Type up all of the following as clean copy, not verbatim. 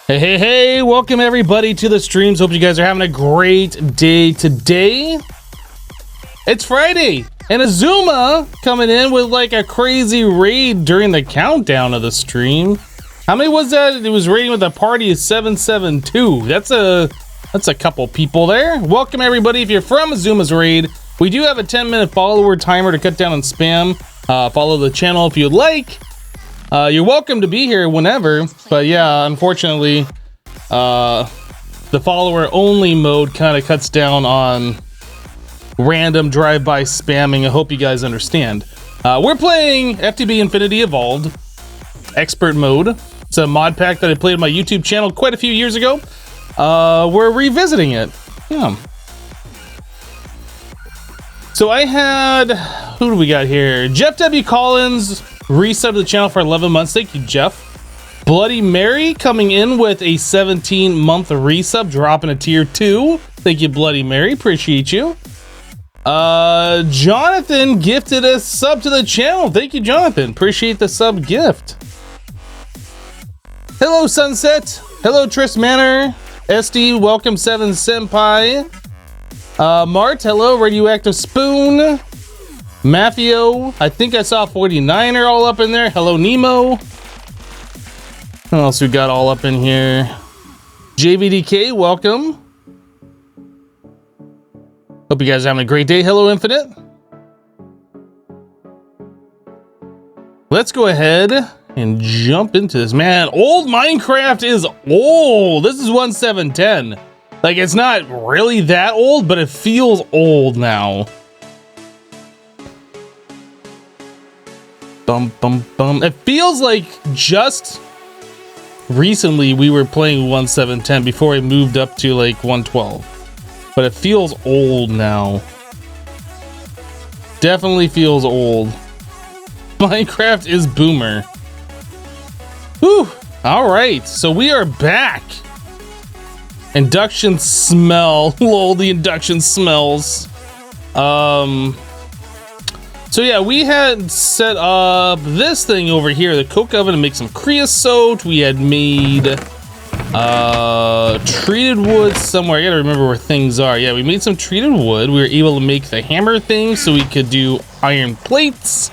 Hey, welcome everybody to the streams. Hope you guys are having a great day today. It's Friday, and Azuma coming in with like a crazy raid during the countdown of the stream. How many was that? It was raiding with a party of 772. That's a couple people there. Welcome everybody. If you're from Azuma's raid, we do have a 10-minute follower timer to cut down on spam. Follow the channel if you'd like. You're welcome to be here whenever, but yeah, unfortunately, the follower only mode kind of cuts down on random drive-by spamming. I hope you guys understand. We're playing FTB Infinity Evolved Expert Mode. It's a mod pack that I played on my YouTube channel quite a few years ago. We're revisiting it. Yeah. So I had, who do we got here? Jeff W. Collins resubbed the channel for 11 months. Thank you, Jeff. Bloody Mary coming in with a 17-month resub, dropping a tier 2. Thank you, Bloody Mary. Appreciate you. Jonathan gifted a sub to the channel. Thank you, Jonathan. Appreciate the sub gift. Hello, Sunset. Hello, Tris Manor. SD, welcome, 7 Senpai. Mart, hello, Radioactive Spoon. Mafio, I think I saw 49er all up in there. Hello, Nemo. What else we got all up in here? JVDK, welcome. Hope you guys are having a great day. Hello, Infinite. Let's go ahead and jump into this. Man, old Minecraft is old. This is 1710. Like, it's not really that old, but it feels old now. Bum, bum, bum. It feels like just recently we were playing 1710 before we moved up to like 112. But it feels old now. Definitely feels old. Minecraft is boomer. Whew. Alright, so we are back. Induction smell. Lol, the induction smells. So yeah, we had set up this thing over here, the coke oven, to make some creosote. We had made treated wood somewhere. I gotta remember where things are. Yeah, we made some treated wood. We were able to make the hammer thing so we could do iron plates.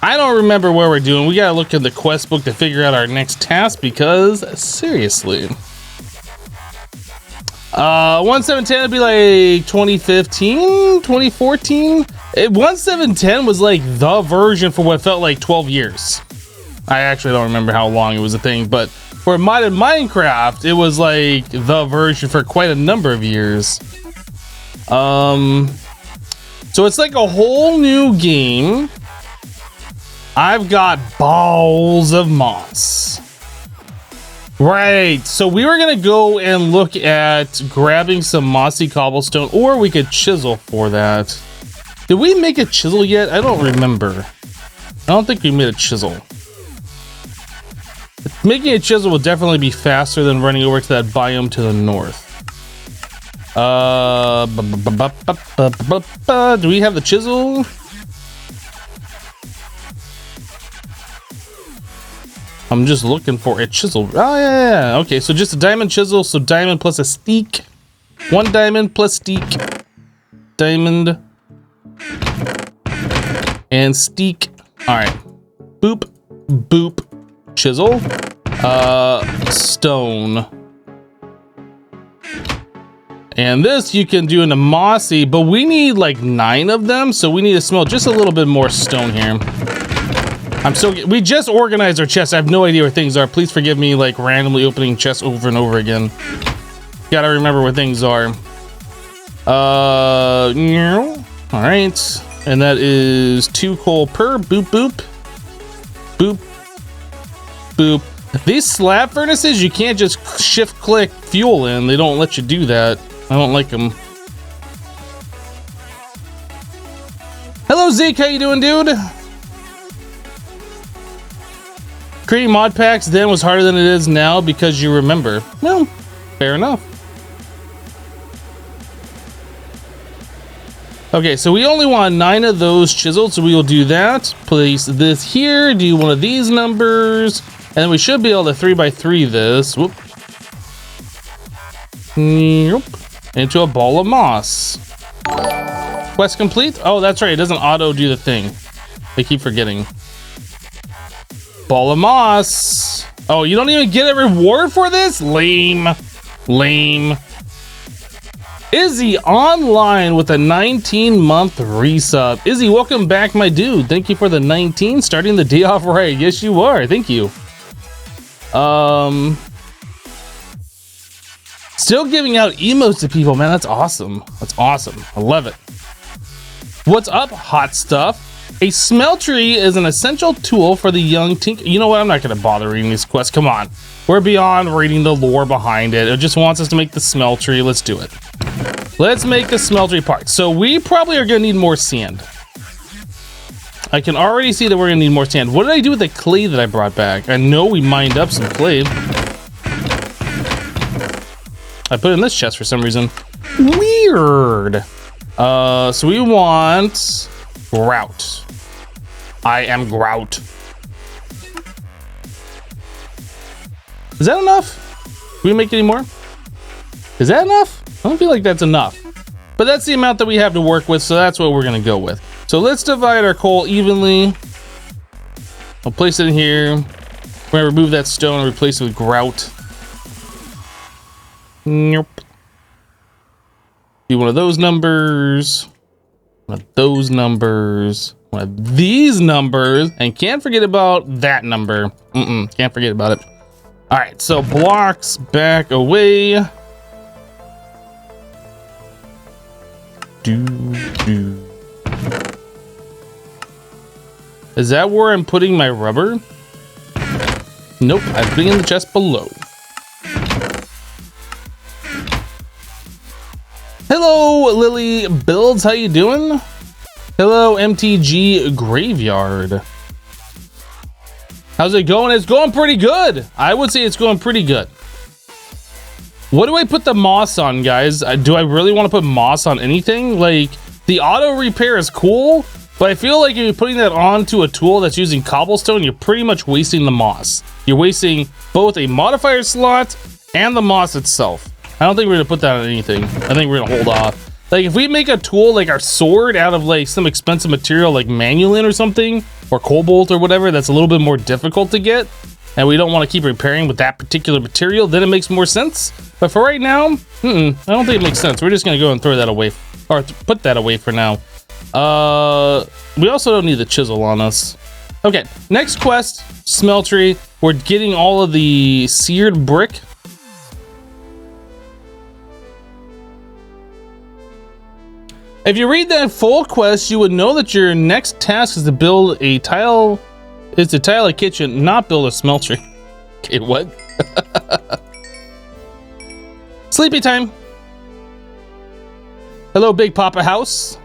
I don't remember where we're doing. We gotta look at the quest book to figure out our next task because seriously. 1710 would be like 2015, 2014. 1710 was like the version for what felt like 12 years. I actually don't remember how long it was a thing, but for modded Minecraft, it was like the version for quite a number of years. So it's like a whole new game. I've got balls of moss. Right, so we were gonna go and look at grabbing some mossy cobblestone, or we could chisel for that. Did we make a chisel yet? I don't remember. I don't think we made a chisel. Making a chisel will definitely be faster than running over to that biome to the north. Do we have the chisel? I'm just looking for a chisel. Oh, yeah. Okay, so just a diamond chisel. So diamond plus a steak. 1 diamond plus steak. Diamond. And steak. All right. Boop. Boop. Chisel. Stone. And this you can do in a mossy, but we need like 9 of them. So we need to smelt just a little bit more stone here. We just organized our chests. I have no idea where things are. Please forgive me, like randomly opening chests over and over again. Gotta remember where things are. All right, and that is 2 coal per. Boop boop, boop boop. These slab furnaces, you can't just shift click fuel in. They don't let you do that. I don't like them. Hello Zeke, how you doing, dude? Creating mod packs then was harder than it is now because you remember. Well, fair enough. Okay, so we only want 9 of those chiseled, so we will do that. Place this here, do one of these numbers. And then we should be able to 3x3 this. Whoop. Nope. Into a ball of moss. Quest complete? Oh, that's right. It doesn't auto do the thing. I keep forgetting. Ball of moss. Oh, you don't even get a reward for this? Lame. Lame. Izzy online with a 19-month resub. Izzy, welcome back, my dude. Thank you for the 19. Starting the day off right. Yes, you are. Thank you. Still giving out emotes to people, man. That's awesome. That's awesome. I love it. What's up, hot stuff? A Smeltery is an essential tool for the young tinker. You know what? I'm not going to bother reading these quests. Come on. We're beyond reading the lore behind it. It just wants us to make the Smeltery. Let's do it. Let's make the Smeltery part. So we probably are going to need more sand. I can already see that we're going to need more sand. What did I do with the clay that I brought back? I know we mined up some clay. I put it in this chest for some reason. Weird. So we want grout. I am grout. Is that enough? Can we make any more? Is that enough? I don't feel like that's enough. But that's the amount that we have to work with, so that's what we're gonna go with. So let's divide our coal evenly. I'll place it in here. We're gonna remove that stone and replace it with grout. Nope. Do one of those numbers. One of those numbers. One of these numbers. And can't forget about that number. Can't forget about it. All right, so blocks back away. Is that where I'm putting my rubber? Nope, I'm putting it in the chest below. Hello, Lily Builds. How you doing? Hello, MTG Graveyard. How's it going? It's going pretty good. I would say it's going pretty good. What do I put the moss on, guys? Do I really want to put moss on anything? Like, the auto repair is cool, but I feel like if you're putting that onto a tool that's using cobblestone, you're pretty much wasting the moss. You're wasting both a modifier slot and the moss itself. I don't think we're gonna put that on anything. I think we're gonna hold off. Like, if we make a tool like our sword out of like some expensive material like manulin or something, or cobalt or whatever, that's a little bit more difficult to get, and we don't want to keep repairing with that particular material, then it makes more sense. But for right now, I don't think it makes sense. We're just gonna go and throw that away, or put that away for now. We also don't need the chisel on us. Okay, next quest, Smeltery. We're getting all of the seared brick. If you read that full quest, you would know that your next task is to build a tile, a kitchen, not build a smeltery. Okay, what? Sleepy time. Hello, Big Papa House.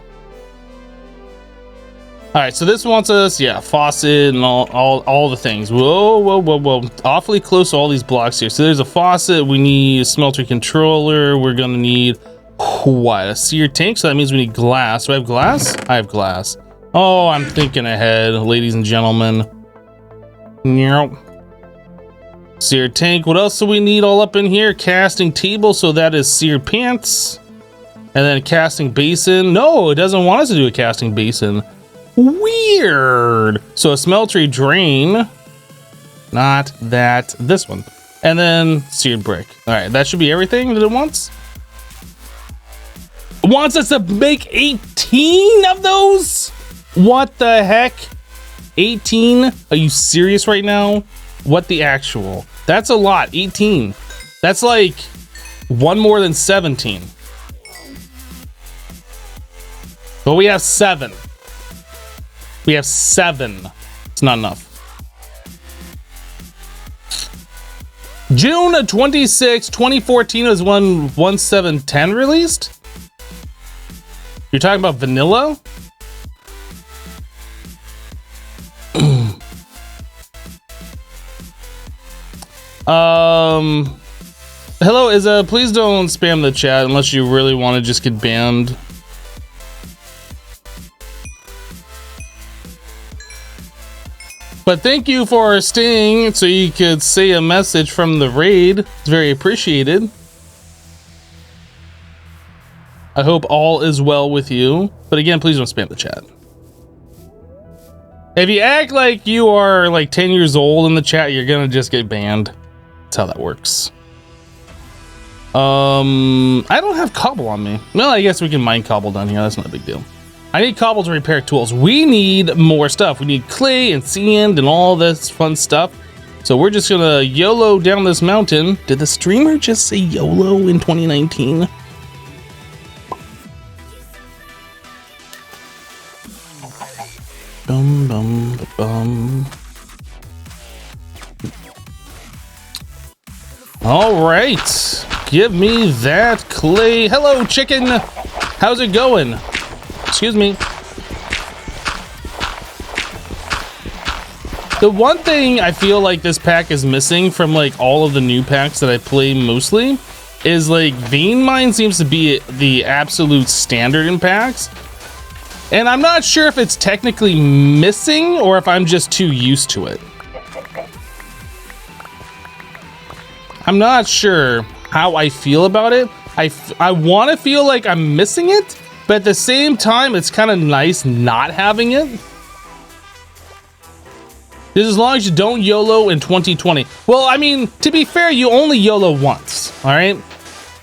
All right, so this wants us, yeah, faucet and all the things. Whoa. Awfully close to all these blocks here. So there's a faucet. We need a smeltery controller. We're gonna need what? A sear tank? So that means we need glass. Do I have glass? I have glass. Oh, I'm thinking ahead, ladies and gentlemen. Sear tank. What else do we need all up in here? Casting table. So that is seared pants. And then a casting basin. No, it doesn't want us to do a casting basin. Weird. So a smeltery drain. Not that. This one. And then seared brick. All right, that should be everything that it wants. Wants us to make 18 of those? What the heck? 18? Are you serious right now? What the actual? That's a lot. 18. That's like one more than 17. But we have 7. We have 7. It's not enough. June 26, 2014 was when 1710 released? You're talking about vanilla? Hello, Izza. Please don't spam the chat unless you really want to just get banned. But thank you for staying so you could say a message from the raid. It's very appreciated. I hope all is well with you. But again, please don't spam the chat. If you act like you are like 10 years old in the chat, you're gonna just get banned. That's how that works. I don't have cobble on me. Well, I guess we can mine cobble down here. That's not a big deal. I need cobble to repair tools. We need more stuff. We need clay and sand and all this fun stuff. So we're just gonna YOLO down this mountain. Did the streamer just say YOLO in 2019? Bum, bum, bum. All right, give me that clay. Hello, chicken. How's it going? Excuse me. The one thing I feel like this pack is missing from like all of the new packs that I play mostly is like vein mine seems to be the absolute standard in packs. And I'm not sure if it's technically missing or if I'm just too used to it. I'm not sure how I feel about it. I want to feel like I'm missing it, but at the same time, it's kind of nice not having it. Just as long as you don't YOLO in 2020. Well, I mean, to be fair, you only YOLO once, all right?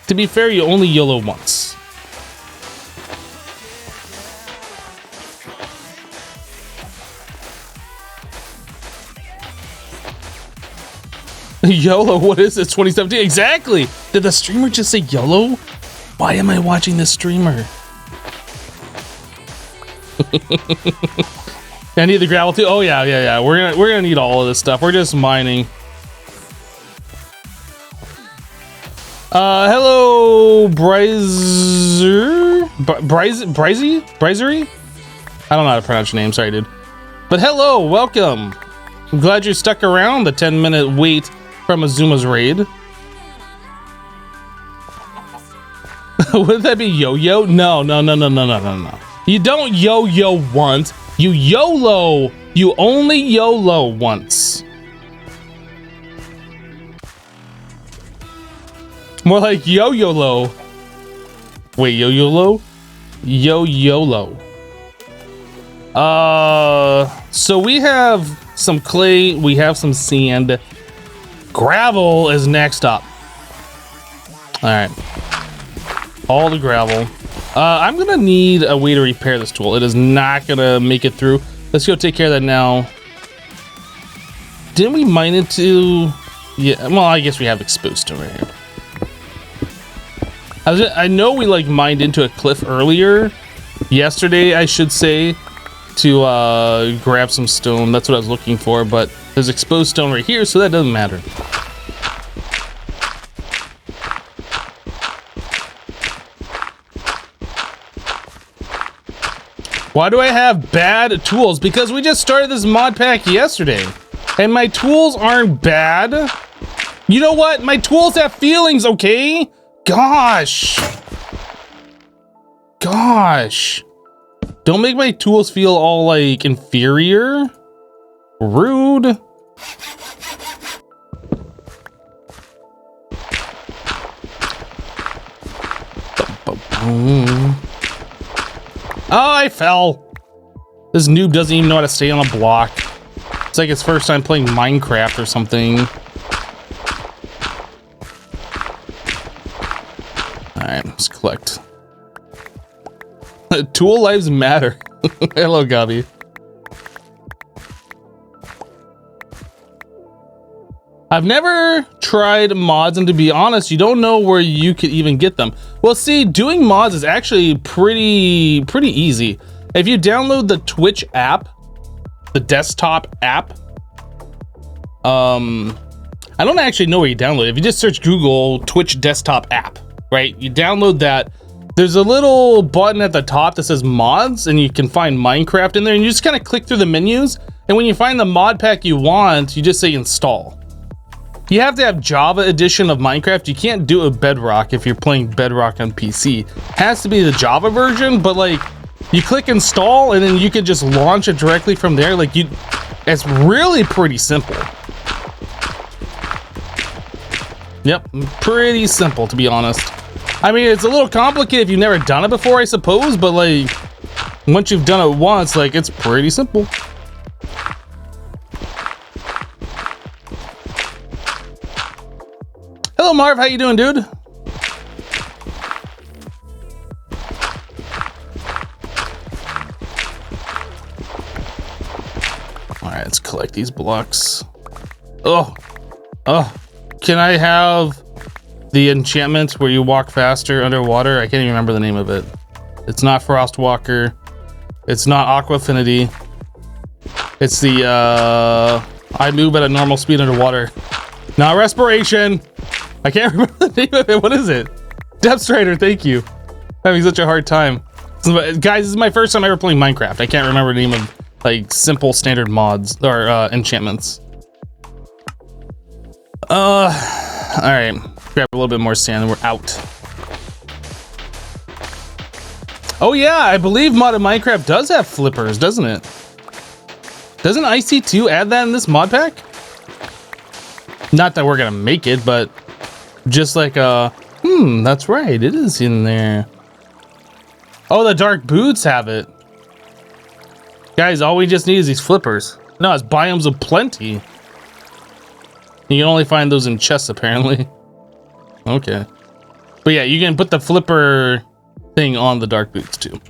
To be fair, you only YOLO once. YOLO, what is this? 2017? Exactly. Did the streamer just say YOLO? Why am I watching this streamer? I need the gravel too. Oh yeah. We're gonna need all of this stuff. We're just mining. Hello, Brizery? I don't know how to pronounce your name. Sorry, dude. But hello, welcome. I'm glad you stuck around the 10-minute wait from Azuma's raid. Would that be yo-yo? No. You don't yo-yo once. You YOLO. You only YOLO once. More like yo-yolo. Wait, yo-yolo? Yo-yolo. So we have some clay, we have some sand. Gravel is next up. All right, all the gravel. I'm gonna need a way to repair this tool. It is not gonna make it through. Let's go take care of that now. Didn't we mine it to? Yeah, well, I guess we have exposed stone right here. I know we like mined into a cliff earlier, yesterday I should say, to grab some stone. That's what I was looking for, but there's exposed stone right here, so that doesn't matter. Why do I have bad tools? Because we just started this mod pack yesterday, and my tools aren't bad. You know what? My tools have feelings, okay? Gosh. Don't make my tools feel all like inferior. Rude. Oh, I fell. This noob doesn't even know how to stay on a block. It's like his first time playing Minecraft or something. Alright, let's collect. Tool lives matter. Hello, Gabi. I've never tried mods, and to be honest, you don't know where you could even get them. Well, see, doing mods is actually pretty easy. If you download the Twitch app, the desktop app, I don't actually know where you download it. If you just search Google Twitch desktop app, right? You download that. There's a little button at the top that says mods, and you can find Minecraft in there, and you just kind of click through the menus, and when you find the mod pack you want, you just say install. You have to have Java edition of Minecraft. You can't do a Bedrock if you're playing Bedrock on PC. It has to be the Java version, but like you click install and then you can just launch it directly from there. Like It's really pretty simple. Yep, pretty simple, to be honest. I mean, it's a little complicated if you've never done it before, I suppose, but like, once you've done it once, like, it's pretty simple. Hello, Marv, how you doing, dude? All right, let's collect these blocks. Oh, can I have the enchantment where you walk faster underwater? I can't even remember the name of it. It's not Frostwalker. It's not Aqua Affinity. It's the I move at a normal speed underwater. Not Respiration. I can't remember the name of it. What is it? Depth Strider, thank you. Having such a hard time. Guys, this is my first time ever playing Minecraft. I can't remember the name of like simple standard mods or enchantments. All right, grab a little bit more sand and we're out. Oh yeah, I believe modded Minecraft does have flippers, doesn't it? Doesn't IC2 add that in this mod pack? Not that we're gonna make it, but just like that's right, it is in there. Oh, the dark boots have it. Guys, all we just need is these flippers. No, it's biomes of plenty. You can only find those in chests, apparently. Okay. But yeah, you can put the flipper thing on the dark boots, too.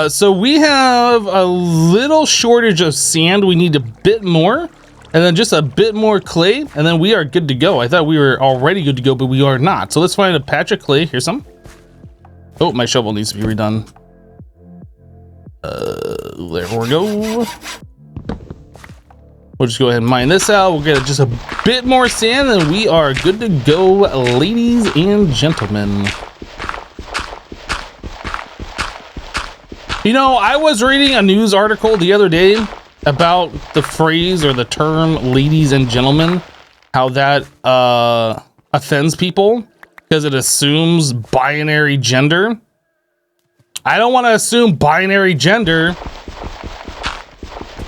So we have a little shortage of sand. We need a bit more. And then just a bit more clay. And then we are good to go. I thought we were already good to go, but we are not. So let's find a patch of clay. Here's some. Oh, my shovel needs to be redone. There we go. We'll just go ahead and mine this out. We'll get just a bit more sand and we are good to go, ladies and gentlemen. You know, I was reading a news article the other day about the phrase or the term ladies and gentlemen, how that offends people because it assumes binary gender. I don't want to assume binary gender.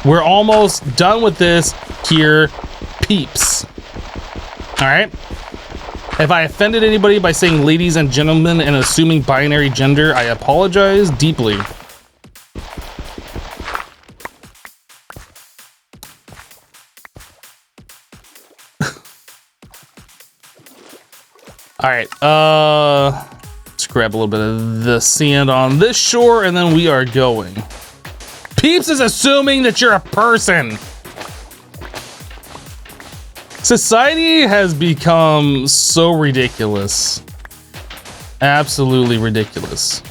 We're almost done with this here, peeps. All right. If I offended anybody by saying ladies and gentlemen and assuming binary gender, I apologize deeply. All right. Let's grab a little bit of the sand on this shore and then we are going. Peeps is assuming that you're a person. Society has become so ridiculous. Absolutely ridiculous.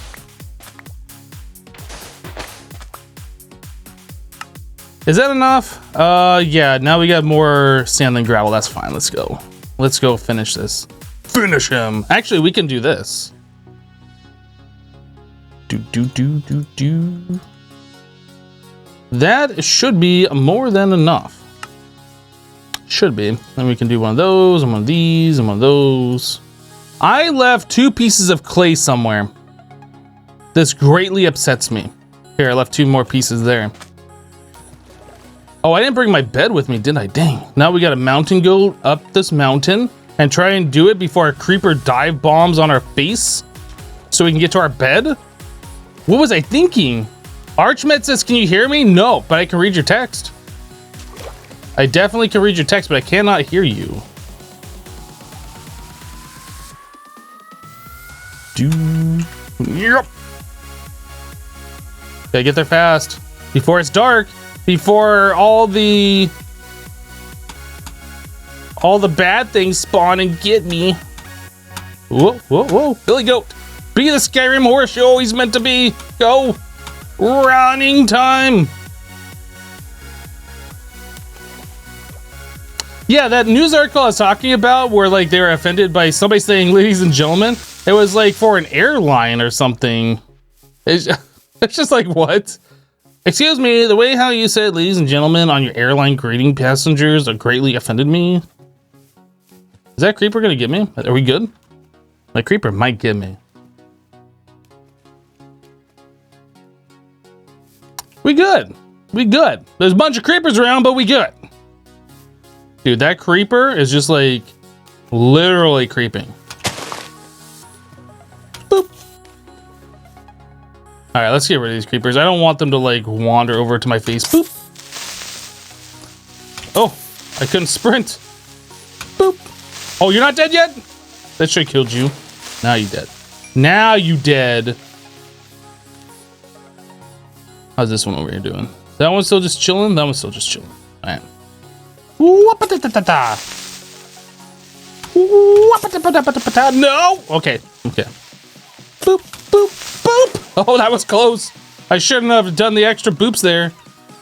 Is that enough? Yeah, now we got more sand than gravel. That's fine. Let's go. Let's go finish this. Finish him. Actually, we can do this. Do. That should be more than enough. Should be. Then we can do one of those, and one of these, and one of those. I left 2 pieces of clay somewhere. This greatly upsets me. Here, I left 2 more pieces there. Oh, I didn't bring my bed with me, did I? Dang. Now we gotta mountain go up this mountain and try and do it before a creeper dive bombs on our face so we can get to our bed? What was I thinking? Archmed says, can you hear me? No, but I can read your text. I definitely can read your text, but I cannot hear you. Yep. Gotta get there fast before it's dark, before all the bad things spawn and get me. Whoa. Billy Goat, be the Skyrim horse you're always meant to be. Go. Running time. Yeah, that news article I was talking about where like they were offended by somebody saying ladies and gentlemen, it was like for an airline or something. It's just like, what? Excuse me, the way how you said ladies and gentlemen on your airline greeting passengers greatly offended me. Is that creeper gonna get me? Are we good? My creeper might get me. We good. We good. There's a bunch of creepers around, but we good. Dude, that creeper is just like literally creeping. Boop. All right, let's get rid of these creepers. I don't want them to like wander over to my face. Boop. Oh, I couldn't sprint. Boop. Oh, you're not dead yet? That should have killed you. Now you dead. Now you dead. How's this one over here doing? That one's still just chilling? That one's still just chilling. All right. No! Okay, okay. Boop, boop, boop! Oh, that was close. I shouldn't have done the extra boops there.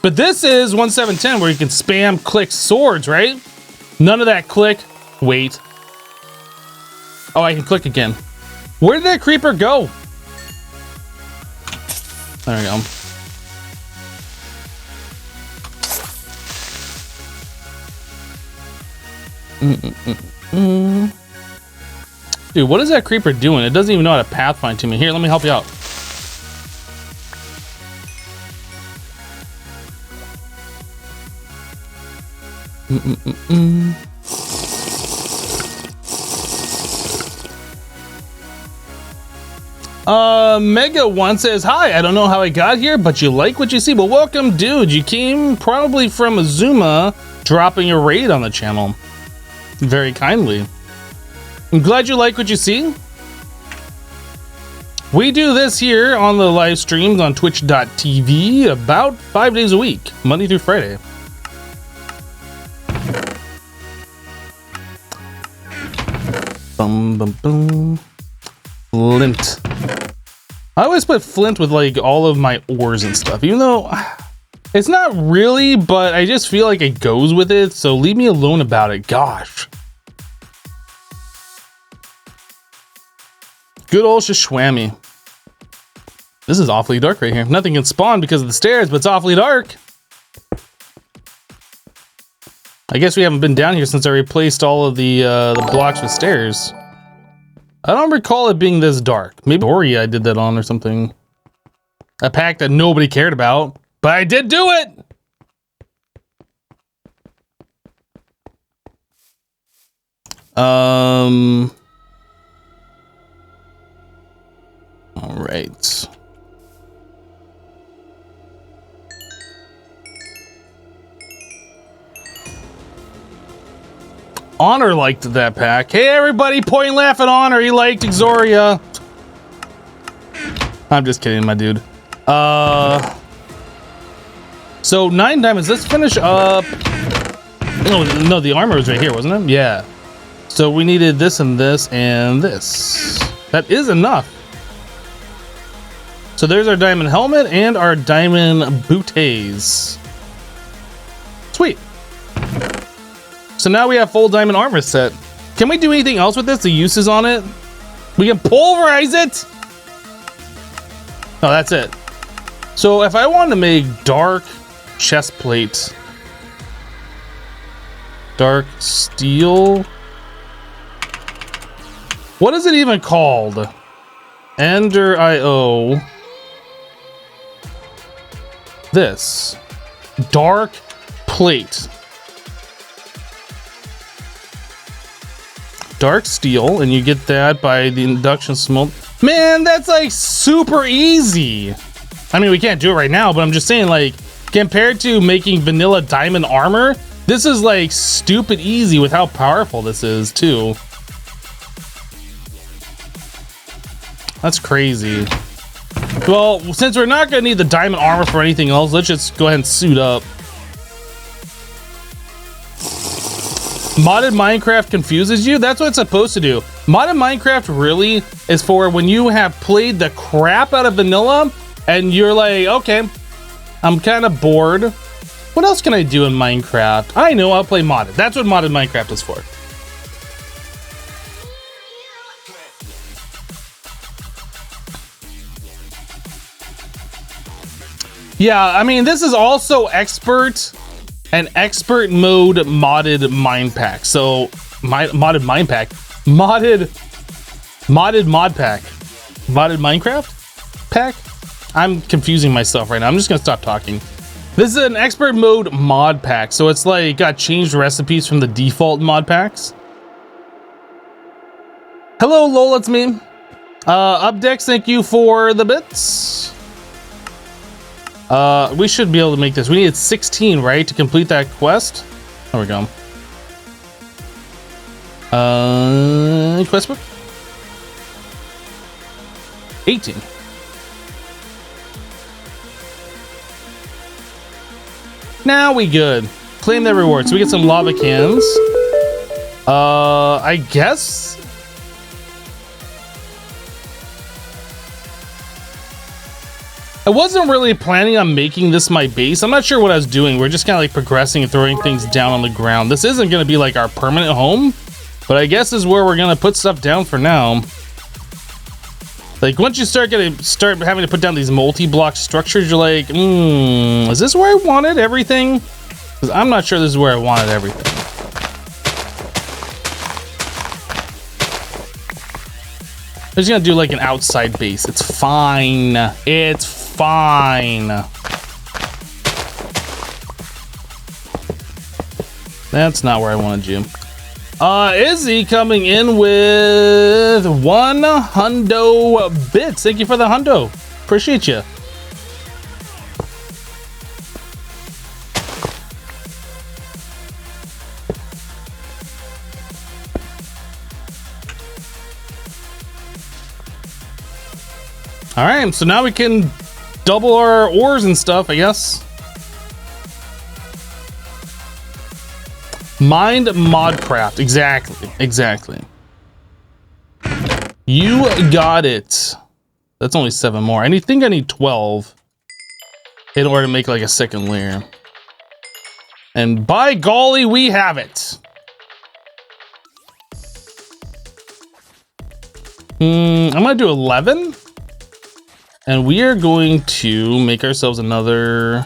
But this is 1710 where you can spam click swords, right? None of that click. Wait. Oh, I can click again. Where did that creeper go? There we go. Dude, what is that creeper doing? It doesn't even know how to pathfind to me. Here, let me help you out. Mega One says, hi, I don't know how I got here, but you like what you see. Well, welcome, dude. You came probably from Azuma dropping a raid on the channel. Very kindly. I'm glad you like what you see. We do this here on the live streams on twitch.tv about 5 days a week, Monday through Friday. Bum, bum, bum. Flint. I always put flint with like all of my ores and stuff, even though it's not really, but I just feel like it goes with it. So leave me alone about it. Gosh. Good old Shishwami. This is awfully dark right here. Nothing can spawn because of the stairs, but it's awfully dark. I guess we haven't been down here since I replaced all of the blocks with stairs. I don't recall it being this dark. Maybe Ori I did that on or something. A pack that nobody cared about, but I did do it. All right. Honor liked that pack. Hey everybody, point and laugh at Honor. He liked Exoria. I'm just kidding, my dude. So 9 diamonds. Let's finish up. No, the armor was right here, wasn't it? Yeah. So we needed this and this and this. That is enough. So there's our diamond helmet and our diamond booties. Sweet. So now we have full diamond armor set. Can we do anything else with this? The uses on it? We can pulverize it? No, that's it. So if I want to make dark chest plate, dark steel, what is it even called? Ender IO. This dark plate. Dark steel, and you get that by the induction smoke. Man, that's like super easy. I mean, we can't do it right now, but I'm just saying, like, compared to making vanilla diamond armor, this is like stupid easy with how powerful this is too. That's crazy. Well, since we're not gonna need the diamond armor for anything else, let's just go ahead and suit up. Modded Minecraft confuses you? That's what it's supposed to do. Modded Minecraft really is for when you have played the crap out of vanilla and you're like, okay, I'm kind of bored. What else can I do in Minecraft? I know, I'll play modded. That's what modded Minecraft is for. Yeah, I mean, this is also an expert mode modded mind pack. So modded mind pack, modded mod pack, modded Minecraft pack. I'm confusing myself right now. I'm just gonna stop talking. This is an expert mode mod pack, so it's like got changed recipes from the default mod packs. Hello, Lol, it's me. Updex, thank you for the bits. We should be able to make this. We needed 16, right, to complete that quest. There we go. Quest book. 18. Now we good. Claim that reward. So we get some lava cans. I guess. I wasn't really planning on making this my base. I'm not sure what I was doing. We're just kind of like progressing and throwing things down on the ground. This isn't going to be like our permanent home, but I guess is where we're going to put stuff down for now. Like once you start having to put down these multi-block structures, you're like, is this where I wanted everything? Because I'm not sure this is where I wanted everything. I'm just gonna do like an outside base. It's fine. It's fine. That's not where I wanted you. Izzy coming in with 100 bits. Thank you for the hundo. Appreciate you. All right, so now we can double our ores and stuff, I guess. Mind modcraft, exactly. You got it. That's only 7 more. I think I need 12 in order to make like a second layer. And by golly, we have it. I'm gonna do 11. And we are going to make ourselves another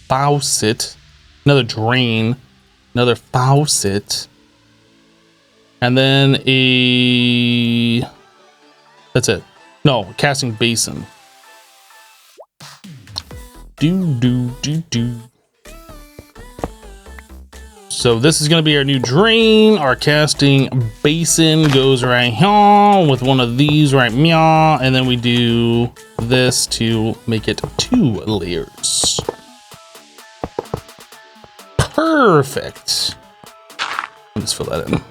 faucet, another drain, another faucet, and then that's it. No, casting basin. So this is gonna be our new drain. Our casting basin goes right here with one of these right here, and then we do this to make it 2 layers. Perfect. Let's fill that in.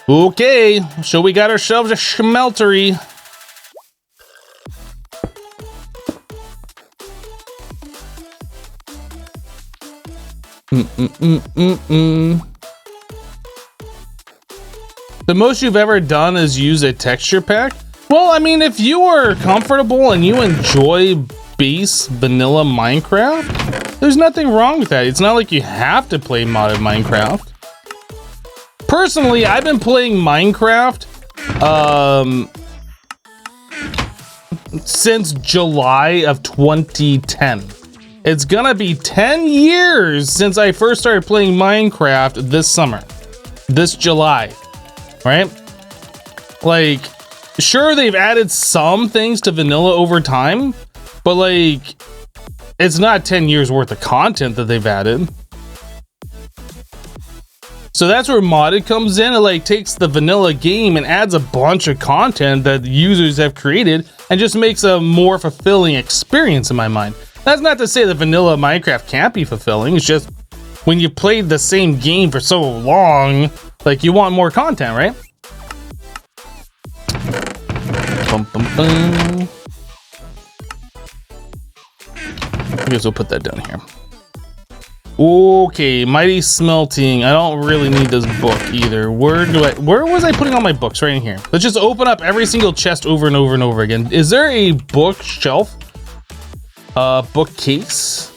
Okay, so we got ourselves a Smeltery. The most you've ever done is use a texture pack? Well, I mean, if you are comfortable and you enjoy base vanilla Minecraft, there's nothing wrong with that. It's not like you have to play modded Minecraft. Personally, I've been playing Minecraft since July of 2010. It's gonna be 10 years since I first started playing Minecraft this summer, this July, right? Like, sure, they've added some things to vanilla over time, but like, it's not 10 years worth of content that they've added. So that's where modded comes in. It like takes the vanilla game and adds a bunch of content that users have created and just makes a more fulfilling experience in my mind. That's not to say that vanilla Minecraft can't be fulfilling. It's just when you played the same game for so long, like you want more content, right? Bum, bum, bum. I guess we'll put that down here. Okay, mighty smelting. I don't really need this book either. Where was I putting all my books? Right in here. Let's just open up every single chest over and over and over again. Is there a bookshelf? Bookcase?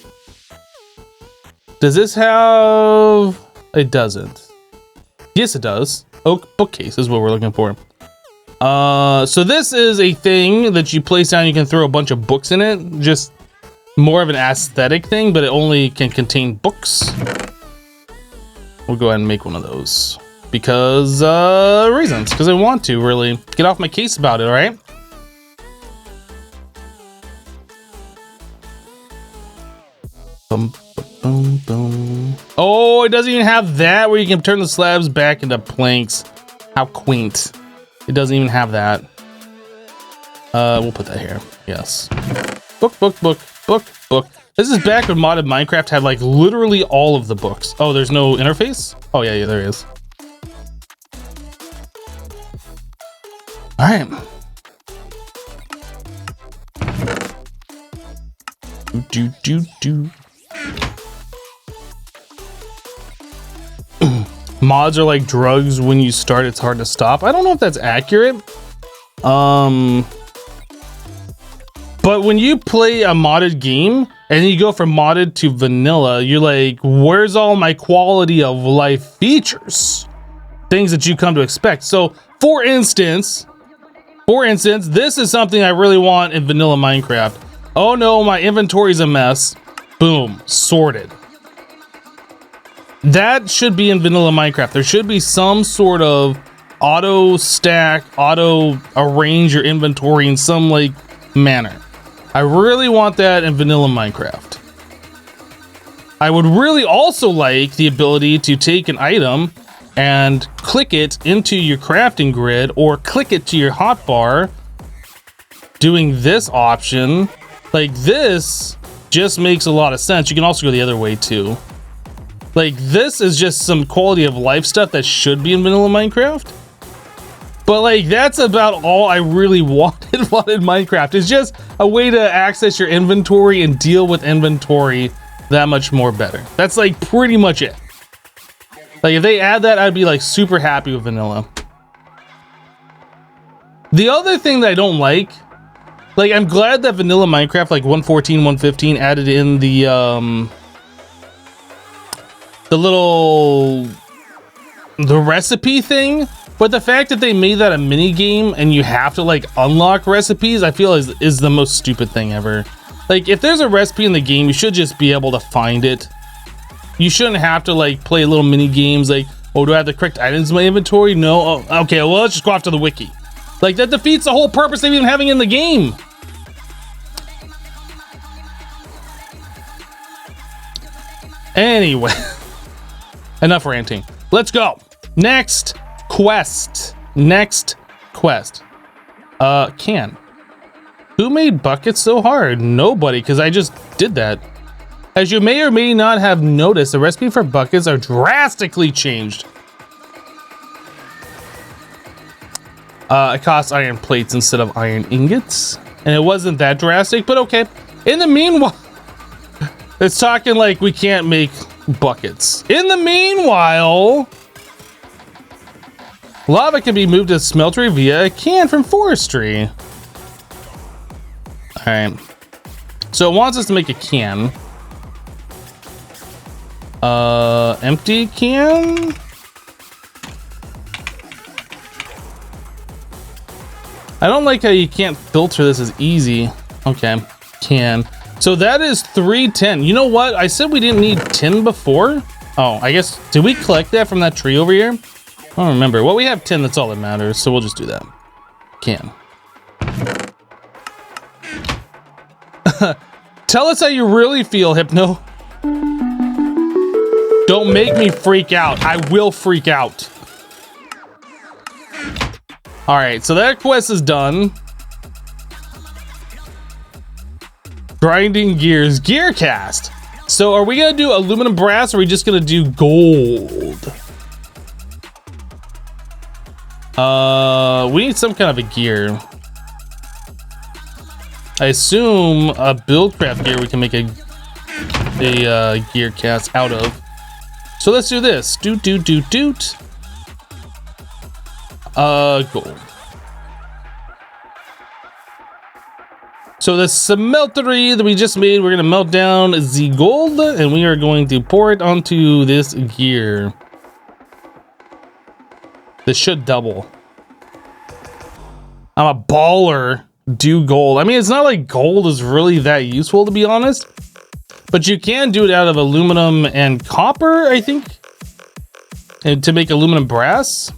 Does this have... It doesn't. Yes, it does. Oak bookcase is what we're looking for. So this is a thing that you place down. You can throw a bunch of books in it. Just more of an aesthetic thing, but it only can contain books. We'll go ahead and make one of those because reasons. Because I want to really get off my case about it. All right. Boom, boom, boom. Oh, it doesn't even have that where you can turn the slabs back into planks. How quaint. It doesn't even have that. We'll put that here. Yes. Book, book, book, book, book. This is back when modded Minecraft had like literally all of the books. Oh, there's no interface? Oh yeah, there is. All right. Do. Mods are like drugs. When you start, it's hard to stop. I don't know if that's accurate. But when you play a modded game and you go from modded to vanilla, you're like, where's all my quality of life features? Things that you come to expect. So for instance, this is something I really want in vanilla Minecraft. Oh no, my inventory's a mess. Boom, sorted. That should be in vanilla Minecraft. There should be some sort of auto stack, auto arrange your inventory in some like manner. I really want that in vanilla Minecraft. I would really also like the ability to take an item and click it into your crafting grid or click it to your hotbar. Doing this option, like this just makes a lot of sense. You can also go the other way too. Like this is just some quality of life stuff that should be in vanilla Minecraft. But like that's about all I really wanted in Minecraft. It's just a way to access your inventory and deal with inventory that much more better. That's like pretty much it. Like if they add that, I'd be like super happy with vanilla. The other thing that I don't like I'm glad that vanilla Minecraft like 1.14, 1.15 added in the recipe thing. But the fact that they made that a mini game and you have to like unlock recipes, I feel is the most stupid thing ever. Like if there's a recipe in the game, you should just be able to find it. You shouldn't have to like play little mini games like, oh, do I have the correct items in my inventory? No. Oh, okay, well, let's just go off to the wiki. Like that defeats the whole purpose of even having it in the game. Anyway, enough ranting. Let's go. Next quest. Can. Who made buckets so hard? Nobody, because I just did that. As you may or may not have noticed, the recipe for buckets are drastically changed. It costs iron plates instead of iron ingots. And it wasn't that drastic, but okay. In the meanwhile, it's talking like we can't make buckets. In the meanwhile, lava can be moved to Smeltery via a can from forestry. All right. So it wants us to make a can. Empty can. I don't like how you can't filter this as easy. Okay, can. So that is 310. You know what? I said we didn't need tin before. Oh, I guess, did we collect that from that tree over here? I don't remember. Well, we have tin, that's all that matters. So we'll just do that. Can. Tell us how you really feel, Hypno. Don't make me freak out. I will freak out. All right, so that quest is done. Grinding gears, gear cast. So are we gonna do aluminum brass or are we just gonna do gold? We need some kind of a gear. I assume a buildcraft gear we can make a gear cast out of. So let's do this. Doot. Gold. So the smeltery that we just made, we're gonna melt down the gold and we are going to pour it onto this gear. This should double. I'm a baller. Do gold. I mean, it's not like gold is really that useful, to be honest, but you can do it out of aluminum and copper, I think, and to make aluminum brass.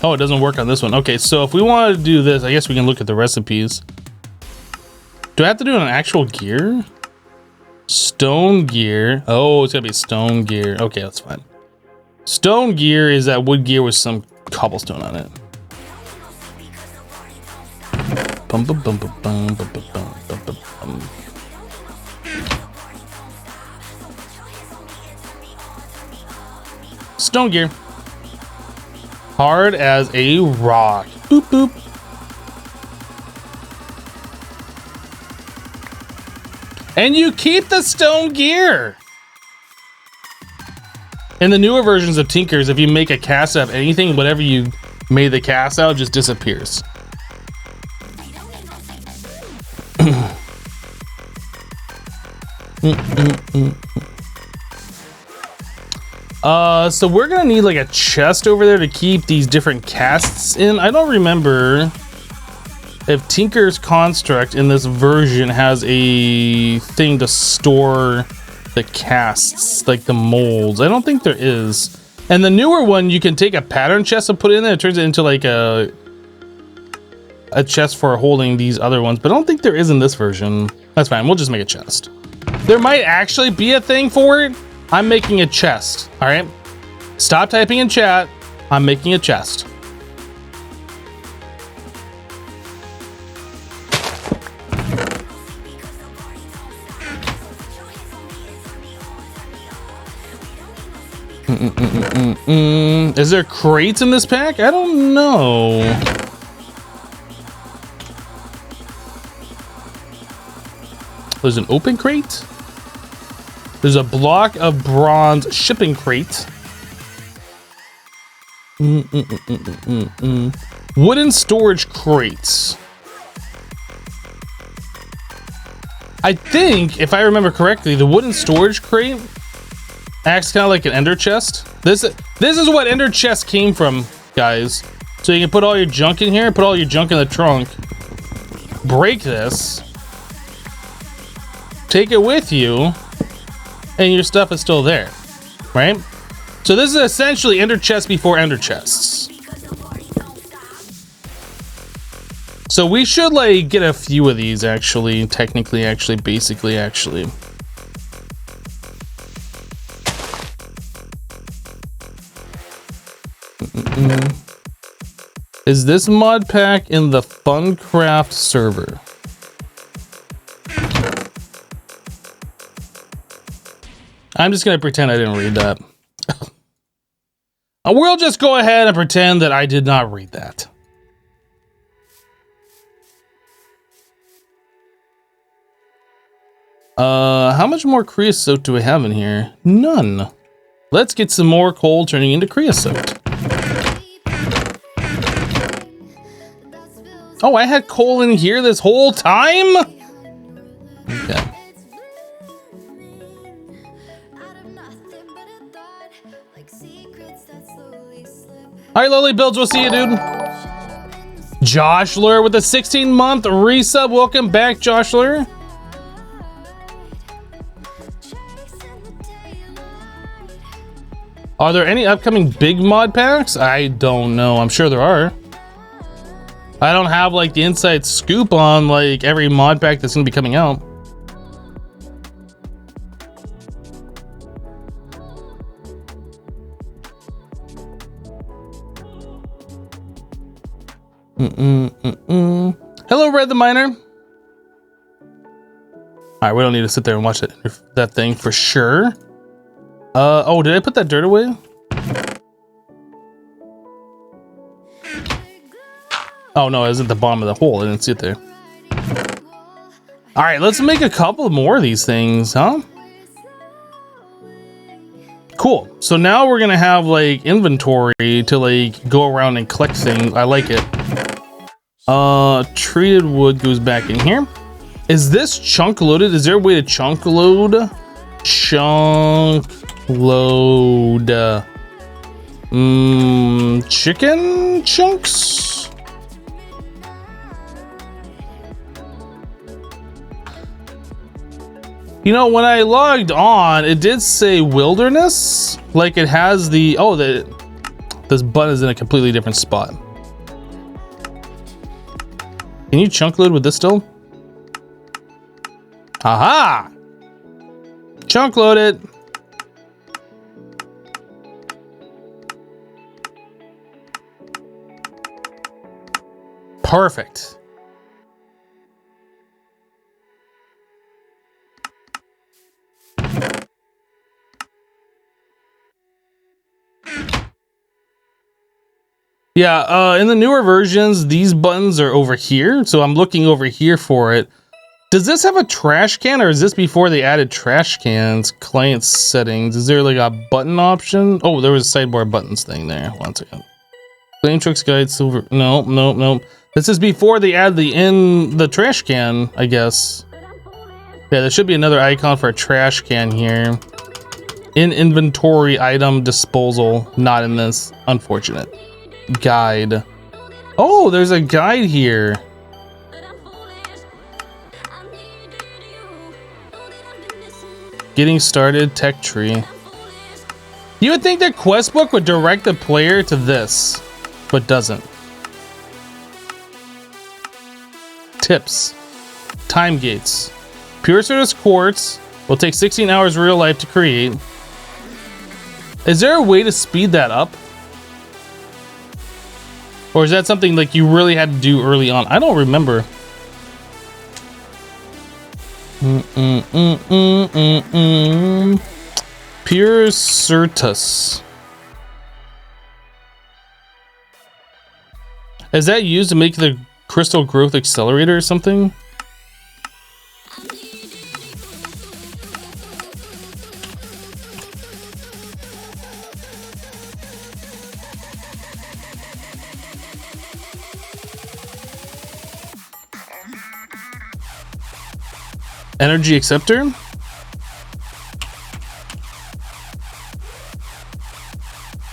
Oh, it doesn't work on this one. Okay, so if we wanted to do this, I guess we can look at the recipes. Do I have to do an actual gear? Stone gear. Oh, it's gotta be stone gear. Okay, that's fine. Stone gear is that wood gear with some cobblestone on it. Bum, bum, bum, bum, bum, bum, bum, bum, bum, bum. Stone gear. Hard as a rock. Boop, boop. And you keep the stone gear. In the newer versions of Tinkers, if you make a cast out of anything, whatever you made the cast out just disappears. So we're gonna need like a chest over there to keep these different casts in. I don't remember if Tinker's Construct in this version has a thing to store the casts, like the molds. I don't think there is. And the newer one, you can take a pattern chest and put it in there. It turns it into like a chest for holding these other ones, but I don't think there is in this version. That's fine, we'll just make a chest. There might actually be a thing for it. I'm making a chest, all right? Stop typing in chat. I'm making a chest. Is there crates in this pack? I don't know. There's an open crate. There's a block of bronze shipping crate. Wooden storage crates. I think, if I remember correctly, the wooden storage crate acts kind of like an ender chest. This is what ender chest came from, guys. So you can put all your junk in here, put all your junk in the trunk, break this, take it with you, and your stuff is still there, right? So this is essentially ender chest before ender chests. So we should like get a few of these actually, technically, actually, basically, actually. Is this mod pack in the Funcraft server? I'm just gonna pretend I didn't read that. We'll just go ahead and pretend that I did not read that. How much more creosote do we have in here? None. Let's get some more coal turning into creosote. Oh, I had coal in here this whole time? Okay. All right, Lily Builds, we'll see you, dude. Joshler with a 16-month resub. Welcome back, Joshler. Are there any upcoming big mod packs? I don't know. I'm sure there are. I don't have like the inside scoop on like every mod pack that's gonna be coming out. Hello, Red the Miner. All right, we don't need to sit there and watch that thing for sure. Oh, did I put that dirt away? Oh no, it was at the bottom of the hole. I didn't see it there. All right, let's make a couple more of these things, huh? Cool. So now we're gonna have like inventory to like go around and collect things. I like it. Treated wood goes back in here. Is this chunk loaded? Is there a way to chunk load? Chunk load. Chicken chunks? You know, when I logged on, it did say wilderness. Like it has the This button is in a completely different spot. Can you chunk load with this still? Aha! Chunk load it. Perfect. Yeah, in the newer versions, these buttons are over here. So I'm looking over here for it. Does this have a trash can, or is this before they added trash cans? Client settings. Is there like a button option? Oh, there was a sidebar buttons thing there. 1 second. Flame trucks guide silver. No, no, no. This is before they add the trash can, I guess. Yeah, there should be another icon for a trash can here. In inventory item disposal. Not in this. Unfortunate. Guide. Oh, there's a guide here. Getting started, tech tree. You would think their quest book would direct the player to this, but doesn't. Tips. Time gates. Pure Certus quartz will take 16 hours real life to create. Is there a way to speed that up? Or is that something like you really had to do early on? I don't remember. Pure Certus. Is that used to make the crystal growth accelerator or something? Energy acceptor.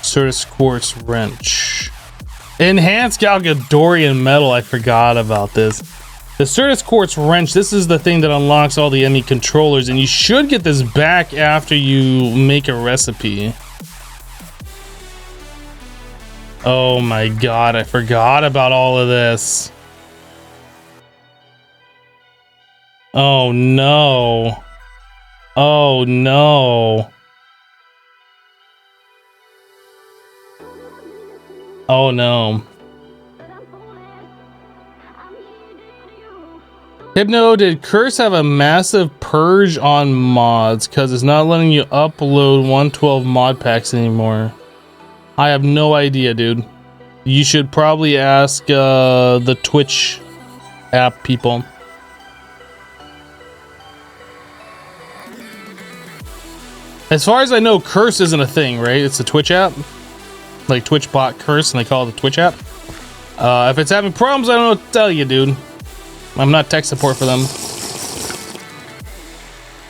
Certus quartz wrench. Enhanced Galgadorian metal. I forgot about this. The Certus quartz wrench. This is the thing that unlocks all the enemy controllers, and you should get this back after you make a recipe. Oh my god! I forgot about all of this. Oh no. Oh no. Oh no. Hypno, did Curse have a massive purge on mods because it's not letting you upload 112 mod packs anymore? I have no idea, dude. You should probably ask the Twitch app people. As far as I know, Curse isn't a thing, right? It's a Twitch app. Like Twitch bought Curse and they call it the Twitch app. If it's having problems, I don't know what to tell you, dude. I'm not tech support for them.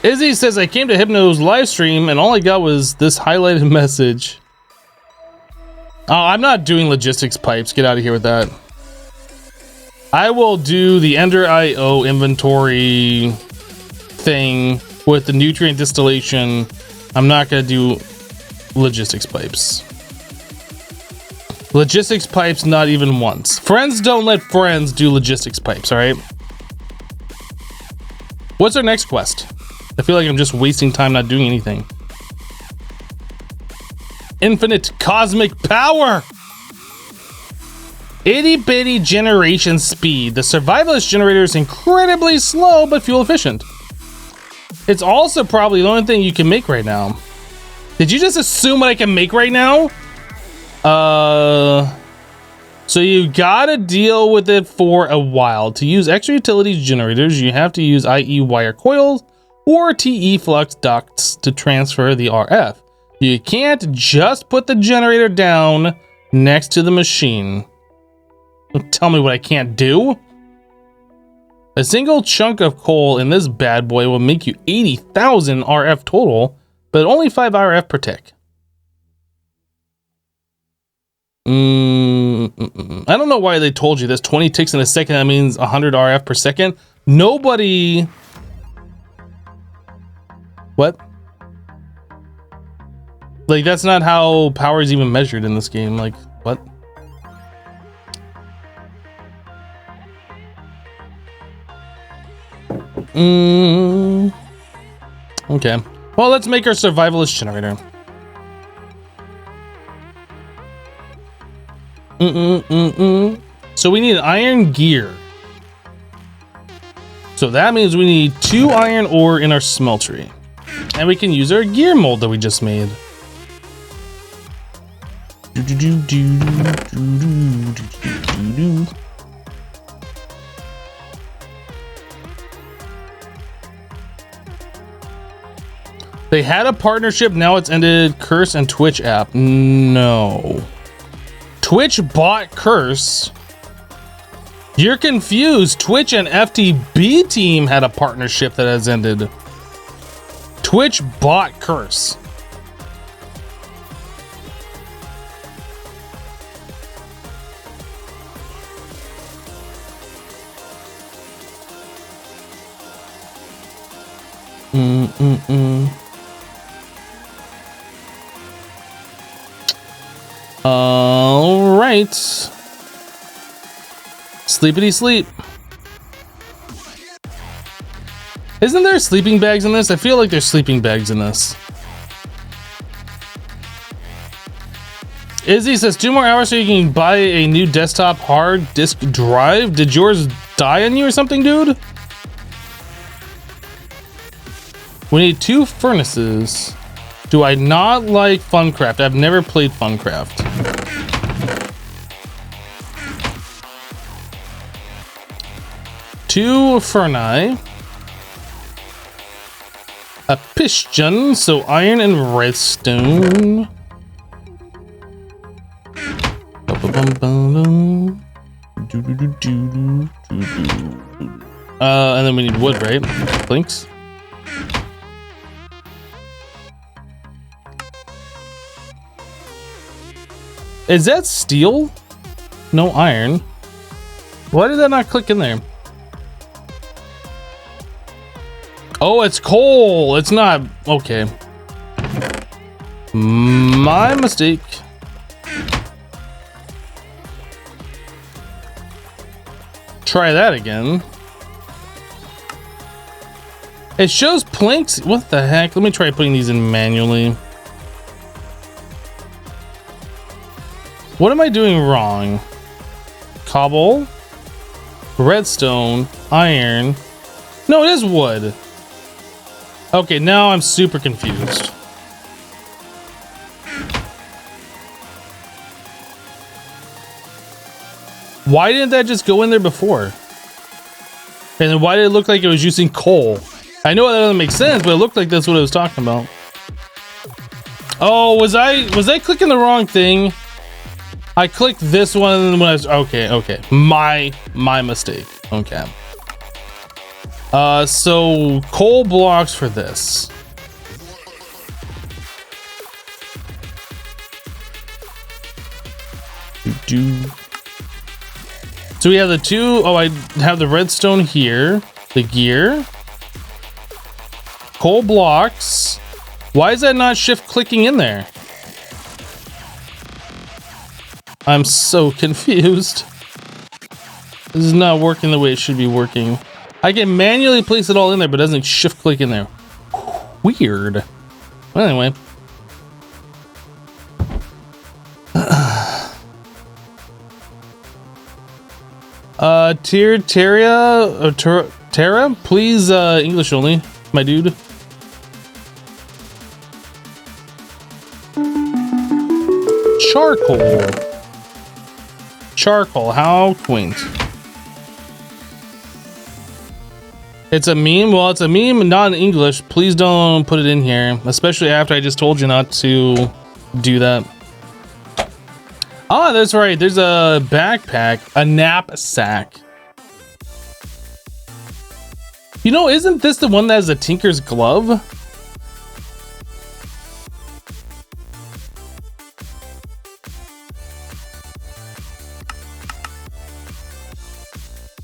Izzy says, I came to Hypno's live stream and all I got was this highlighted message. Oh, I'm not doing logistics pipes. Get out of here with that. I will do the Ender IO inventory thing with the nutrient distillation. I'm not going to do logistics pipes. Logistics pipes, not even once. Friends don't let friends do logistics pipes, all right? What's our next quest? I feel like I'm just wasting time not doing anything. Infinite cosmic power! Itty bitty generation speed. The survivalist generator is incredibly slow but fuel efficient. It's also probably the only thing you can make right now. Did you just assume what I can make right now? So you gotta deal with it for a while. To use extra utilities generators, you have to use IE wire coils or TE flux ducts to transfer the RF. You can't just put the generator down next to the machine. Don't tell me what I can't do. A single chunk of coal in this bad boy will make you 80,000 RF total, but only 5 RF per tick. I don't know why they told you this. 20 ticks in a second, that means 100 RF per second. Nobody... What? Like, that's not how power is even measured in this game. Like, what? Okay. Well, let's make our survivalist generator. So we need iron gear. So that means we need 2 iron ore in our smeltery. And we can use our gear mold that we just made. They had a partnership, now it's ended. Curse and Twitch app. No. Twitch bought Curse. You're confused. Twitch and FTB team had a partnership that has ended. Twitch bought Curse. All right. Sleepity sleep. Isn't there sleeping bags in this? I feel like there's sleeping bags in this. Izzy says 2 more hours so you can buy a new desktop hard disk drive. Did yours die on you or something, dude? We need 2 furnaces. Do I not like Funcraft? I've never played Funcraft. Two Furni. A piston, so iron and redstone. And then we need wood, right? Planks. Is that steel? No iron. Why did that not click in there? Oh, it's coal. It's not. Okay. My mistake. Try that again. It shows planks. What the heck? Let me try putting these in manually. What am I doing wrong? Cobble, redstone, iron. No, it is wood. Okay, now I'm super confused. Why didn't that just go in there before? And then why did it look like it was using coal? I know that doesn't make sense, but it looked like that's what it was talking about. Oh, was I clicking the wrong thing? I clicked this one and then when I was okay. My mistake. Okay. So coal blocks for this. So we have the 2. Oh, I have the redstone here. The gear. Coal blocks. Why is that not shift clicking in there? I'm so confused. This is not working the way it should be working. I can manually place it all in there, but it doesn't shift click in there. Weird. Well, anyway. Terra, please, English only, my dude. Charcoal, how quaint. It's a meme. Well, it's a meme, not in English. Please don't put it in here, especially after I just told you not to do that. Ah, that's right. There's a backpack, a knapsack. You know, isn't this the one that has a Tinker's glove?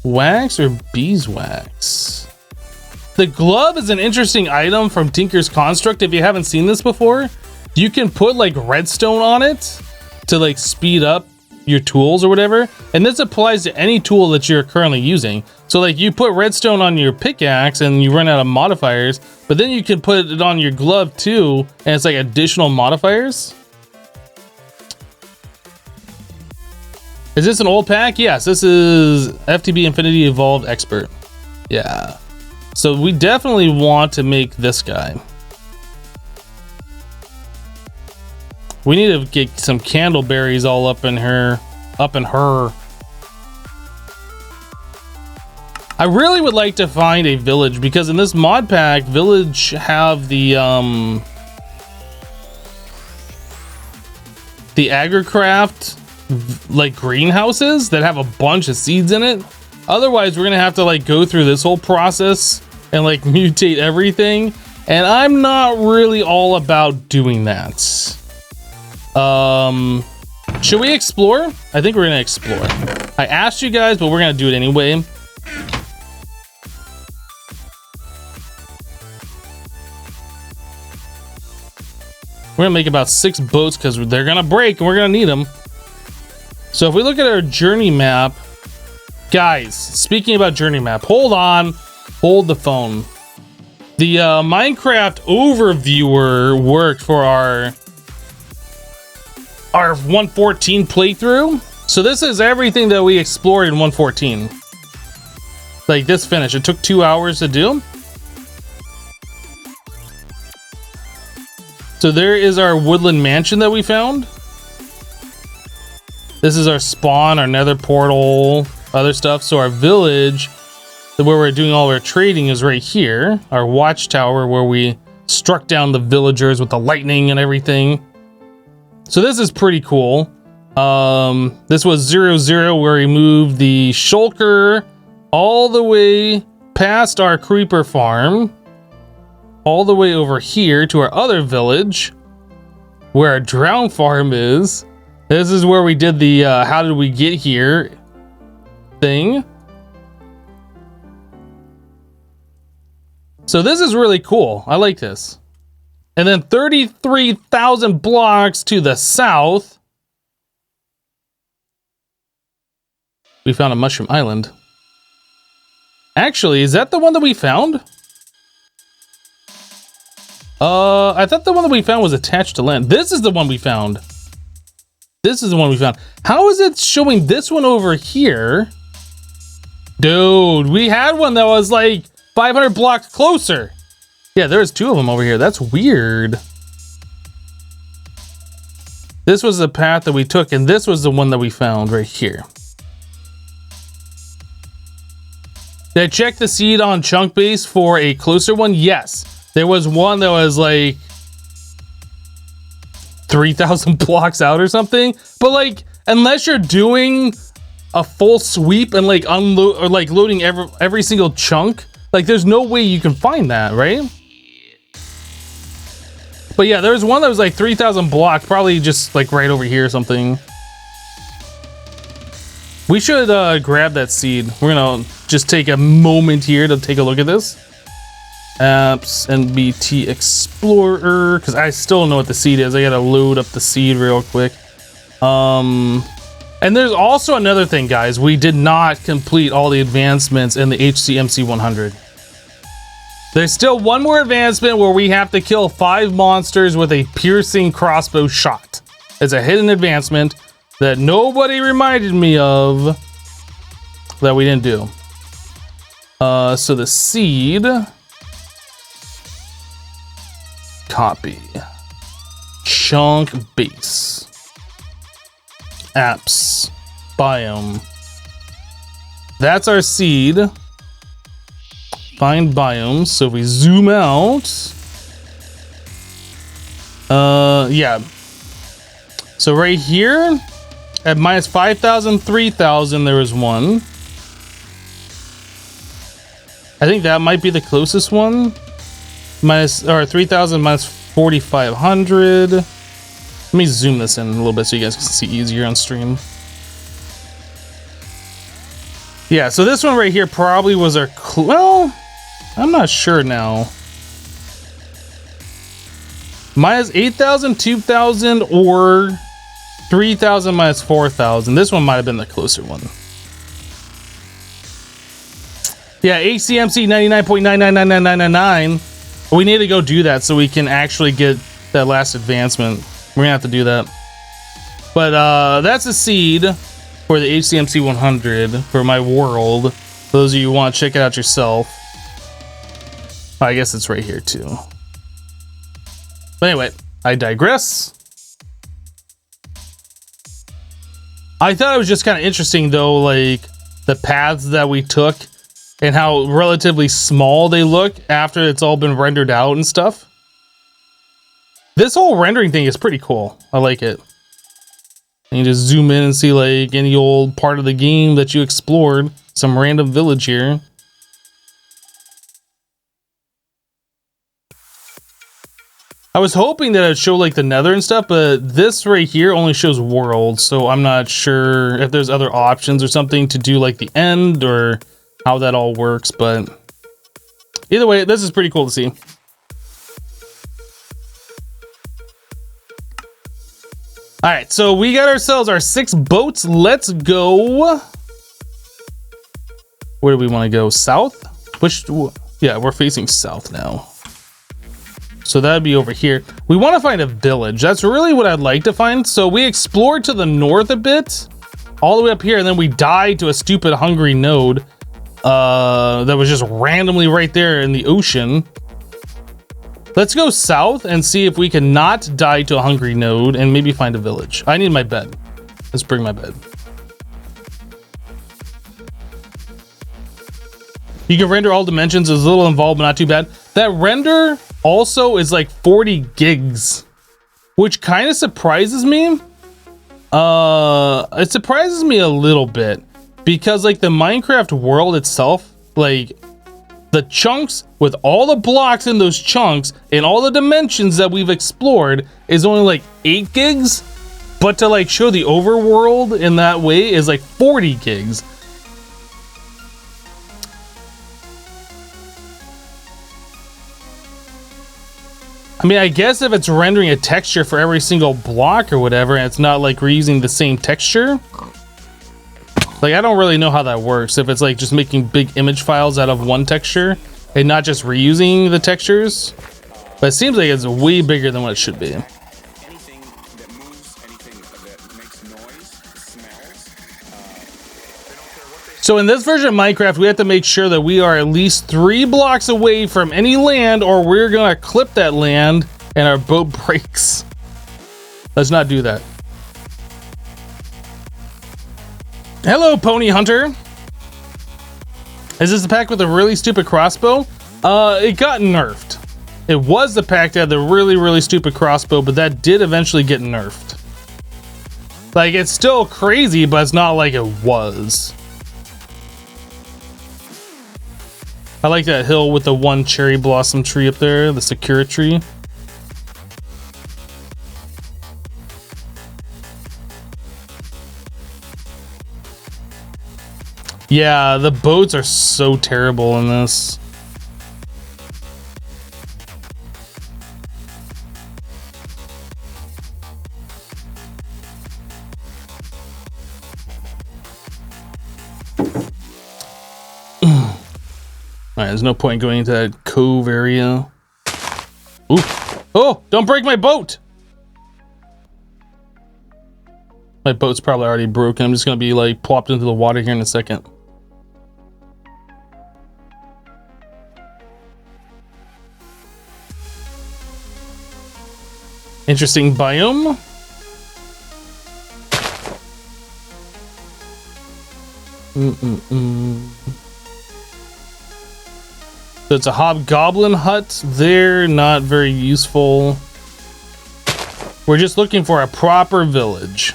Wax or beeswax? The glove is an interesting item from Tinker's Construct. If you haven't seen this before, you can put like redstone on it to like speed up your tools or whatever. And this applies to any tool that you're currently using. So like you put redstone on your pickaxe and you run out of modifiers, but then you can put it on your glove too, and it's like additional modifiers. Is this an old pack? Yes, this is FTB Infinity Evolved Expert. Yeah. So we definitely want to make this guy. We need to get some candleberries all up in her. I really would like to find a village, because in this mod pack, village have the agricraft like greenhouses that have a bunch of seeds in it. Otherwise, we're gonna have to like go through this whole process and like mutate everything, and I'm not really all about doing that. Should we explore? I think we're gonna explore. I asked you guys, but we're gonna do it anyway. We're gonna make about 6 boats because they're gonna break and we're gonna need them. So if we look at our journey map, guys, speaking about journey map, hold on, hold the phone. The Minecraft overviewer worked for our 1.14 playthrough. So this is everything that we explored in 1.14. Like this finish, it took 2 hours to do. So there is our woodland mansion that we found. This is our spawn, our nether portal, other stuff. So our village, where we're doing all our trading, is right here. Our watchtower, where we struck down the villagers with the lightning and everything. So this is pretty cool. This was 0-0, where we moved the shulker all the way past our creeper farm, all the way over here to our other village, where our drown farm is. This is where we did the how did we get here thing. So this is really cool. I like this. And then 33,000 blocks to the south, we found a mushroom island. Actually, is that the one that we found? I thought the one that we found was attached to land. This is the one we found. This is the one we found. How is it showing this one over here? Dude, we had one that was like 500 blocks closer. Yeah, there's 2 of them over here. That's weird. This was the path that we took, and this was the one that we found right here. Did I check the seed on chunk base for a closer one? Yes. There was one that was like 3,000 blocks out or something. But like, unless you're doing a full sweep and like unload or like loading every single chunk, like there's no way you can find that, right? But yeah, there was one that was like 3,000 blocks, probably just like right over here or something. We should grab that seed. We're gonna just take a moment here to take a look at this. Apps, NBT Explorer, because I still don't know what the seed is. I gotta load up the seed real quick. And there's also another thing, guys. We did not complete all the advancements in the HCMC 100. There's still one more advancement where we have to kill 5 monsters with a piercing crossbow shot. It's a hidden advancement that nobody reminded me of that we didn't do. So the seed, copy, chunk base, apps, biome. That's our seed. Find biomes. So if we zoom out, yeah. So right here at minus 5,000, 3,000, there was one. I think that might be the closest one. Minus, or 3,000 minus 4,500. Let me zoom this in a little bit so you guys can see easier on stream. Yeah, so this one right here probably was our, well, I'm not sure now. Minus 8,000, 2,000, or 3,000 minus 4,000. This one might have been the closer one. Yeah, HCMC 99.999999. We need to go do that so we can actually get that last advancement. We're gonna have to do that. But that's a seed for the HCMC 100 for my world. For those of you who want to check it out yourself. I guess it's right here too. But anyway, I digress. I thought it was just kind of interesting though, like the paths that we took and how relatively small they look after it's all been rendered out and stuff. This whole rendering thing is pretty cool. I like it. And you just zoom in and see like any old part of the game that you explored. Some random village here. I was hoping that it'd show like the nether and stuff, but this right here only shows world, so I'm not sure if there's other options or something to do like the end or how that all works, but either way, this is pretty cool to see. All right, so we got ourselves our 6 boats. Let's go. Where do we want to go? South? Yeah, we're facing south now. So that'd be over here. We want to find a village. That's really what I'd like to find. So we explored to the north a bit, all the way up here, and then we died to a stupid hungry node that was just randomly right there in the ocean. Let's go south and see if we can not die to a hungry node and maybe find a village. I need my bed. Let's bring my bed. You can render all dimensions. There's a little involved, but not too bad. That render also is like 40 gigs, which kind of surprises me. It surprises me a little bit because like the Minecraft world itself, like the chunks with all the blocks in those chunks and all the dimensions that we've explored is only like 8 gigs, but to like show the overworld in that way is like 40 gigs. I mean, I guess if it's rendering a texture for every single block or whatever, and it's not like reusing the same texture. Like, I don't really know how that works. If it's like just making big image files out of one texture and not just reusing the textures. But it seems like it's way bigger than what it should be. Anything that moves, anything that makes noise, smells. So in this version of Minecraft, we have to make sure that we are at least 3 blocks away from any land, or we're gonna clip that land and our boat breaks. Let's not do that. Hello, Pony Hunter. Is this the pack with a really stupid crossbow? It got nerfed. It was the pack that had the really, really stupid crossbow, but that did eventually get nerfed. Like, it's still crazy, but it's not like it was. I like that hill with the one cherry blossom tree up there, the Sakura tree. Yeah, the boats are so terrible in this. Alright, there's no point going into that cove area. Ooh. Oh, don't break my boat! My boat's probably already broken. I'm just gonna be like plopped into the water here in a second. Interesting biome. So it's a hobgoblin hut there, not very useful. We're just looking for a proper village.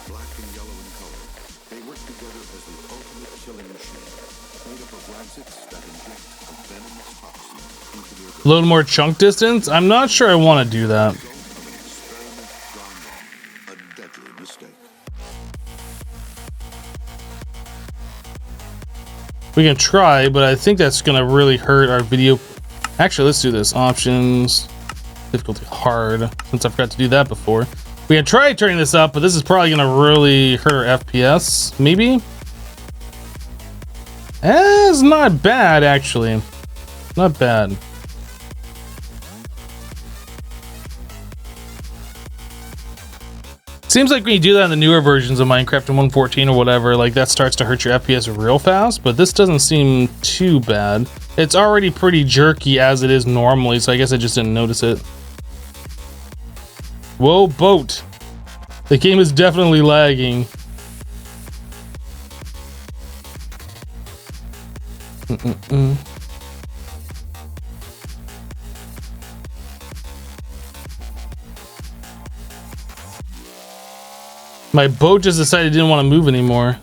Black and yellow in color, they work together as the ultimate killing machine, made up of rancets that inject a venomous toxin into their A little more chunk distance? I'm not sure I want to do that. result of an experiment gone wrong, a deadly mistake. We can try, but I think that's gonna really hurt our video Actually, let's do this. Options, difficulty hard, since I forgot to do that before. We had tried turning this up, but this is probably gonna really hurt our FPS, maybe? It's not bad, actually. Not bad. Seems like when you do that in the newer versions of Minecraft in 1.14 or whatever, like that starts to hurt your FPS real fast, but this doesn't seem too bad. It's already pretty jerky as it is normally, so I guess I just didn't notice it. Whoa, boat. The game is definitely lagging. My boat just decided it didn't want to move anymore.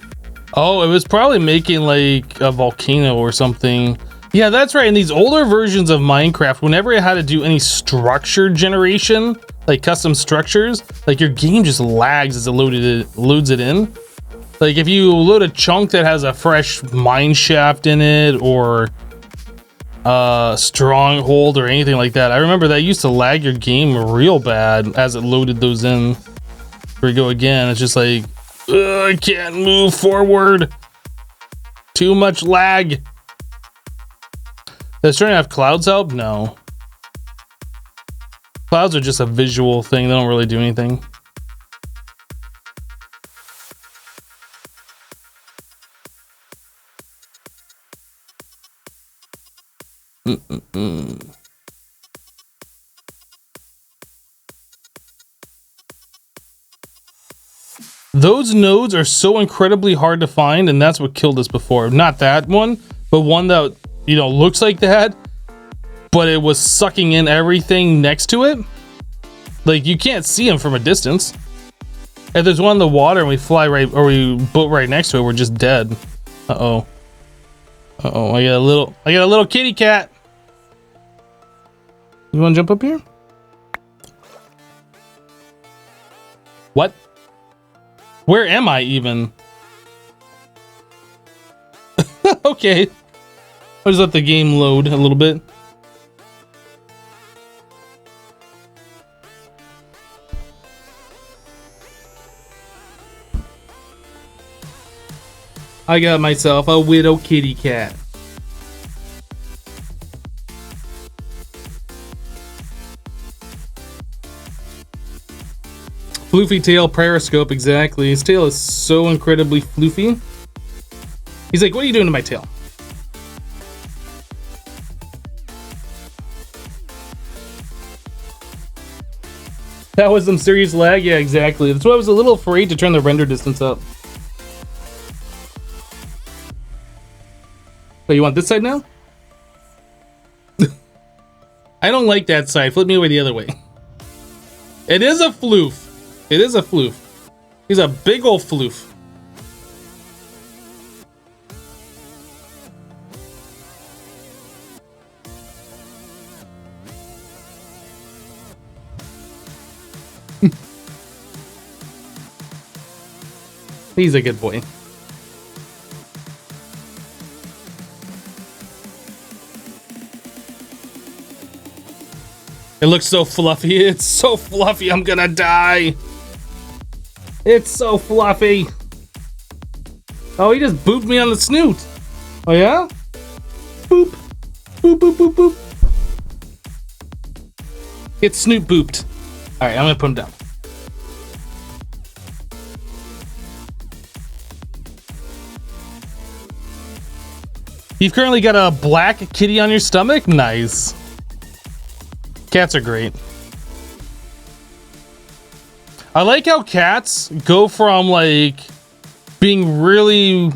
Oh, it was probably making like a volcano or something. Yeah, that's right. In these older versions of Minecraft, whenever it had to do any structure generation, like custom structures, like your game just lags as it loads it in. Like if you load a chunk that has a fresh mine shaft in it or a stronghold or anything like that, I remember that used to lag your game real bad as it loaded those in. Here we go again. It's just like, I can't move forward. Too much lag. Does trying to have clouds help? No. Clouds are just a visual thing. They don't really do anything. Those nodes are so incredibly hard to find, and that's what killed us before. Not that one, but one that, you know, looks like that, but it was sucking in everything next to it. Like, you can't see them from a distance. If there's one in the water and we fly right, or we boat right next to it, we're just dead. Uh-oh. Uh-oh, I got a little kitty cat. You wanna jump up here? What? Where am I even? Okay. I'll just let the game load a little bit. I got myself a widow kitty cat. Floofy tail periscope, exactly. His tail is so incredibly floofy. He's like, what are you doing to my tail? That was some serious lag? Yeah, exactly. That's why I was a little afraid to turn the render distance up. Oh, you want this side now? I don't like that side. Flip me away the other way. It is a floof. It is a floof. He's a big old floof. He's a good boy. It looks so fluffy. It's so fluffy. I'm gonna die. It's so fluffy. Oh, he just booped me on the snoot. Oh, yeah? Boop. Boop, boop, boop, boop. Get snoot booped. All right, I'm gonna put him down. You've currently got a black kitty on your stomach? Nice. Cats are great. I like how cats go from like being really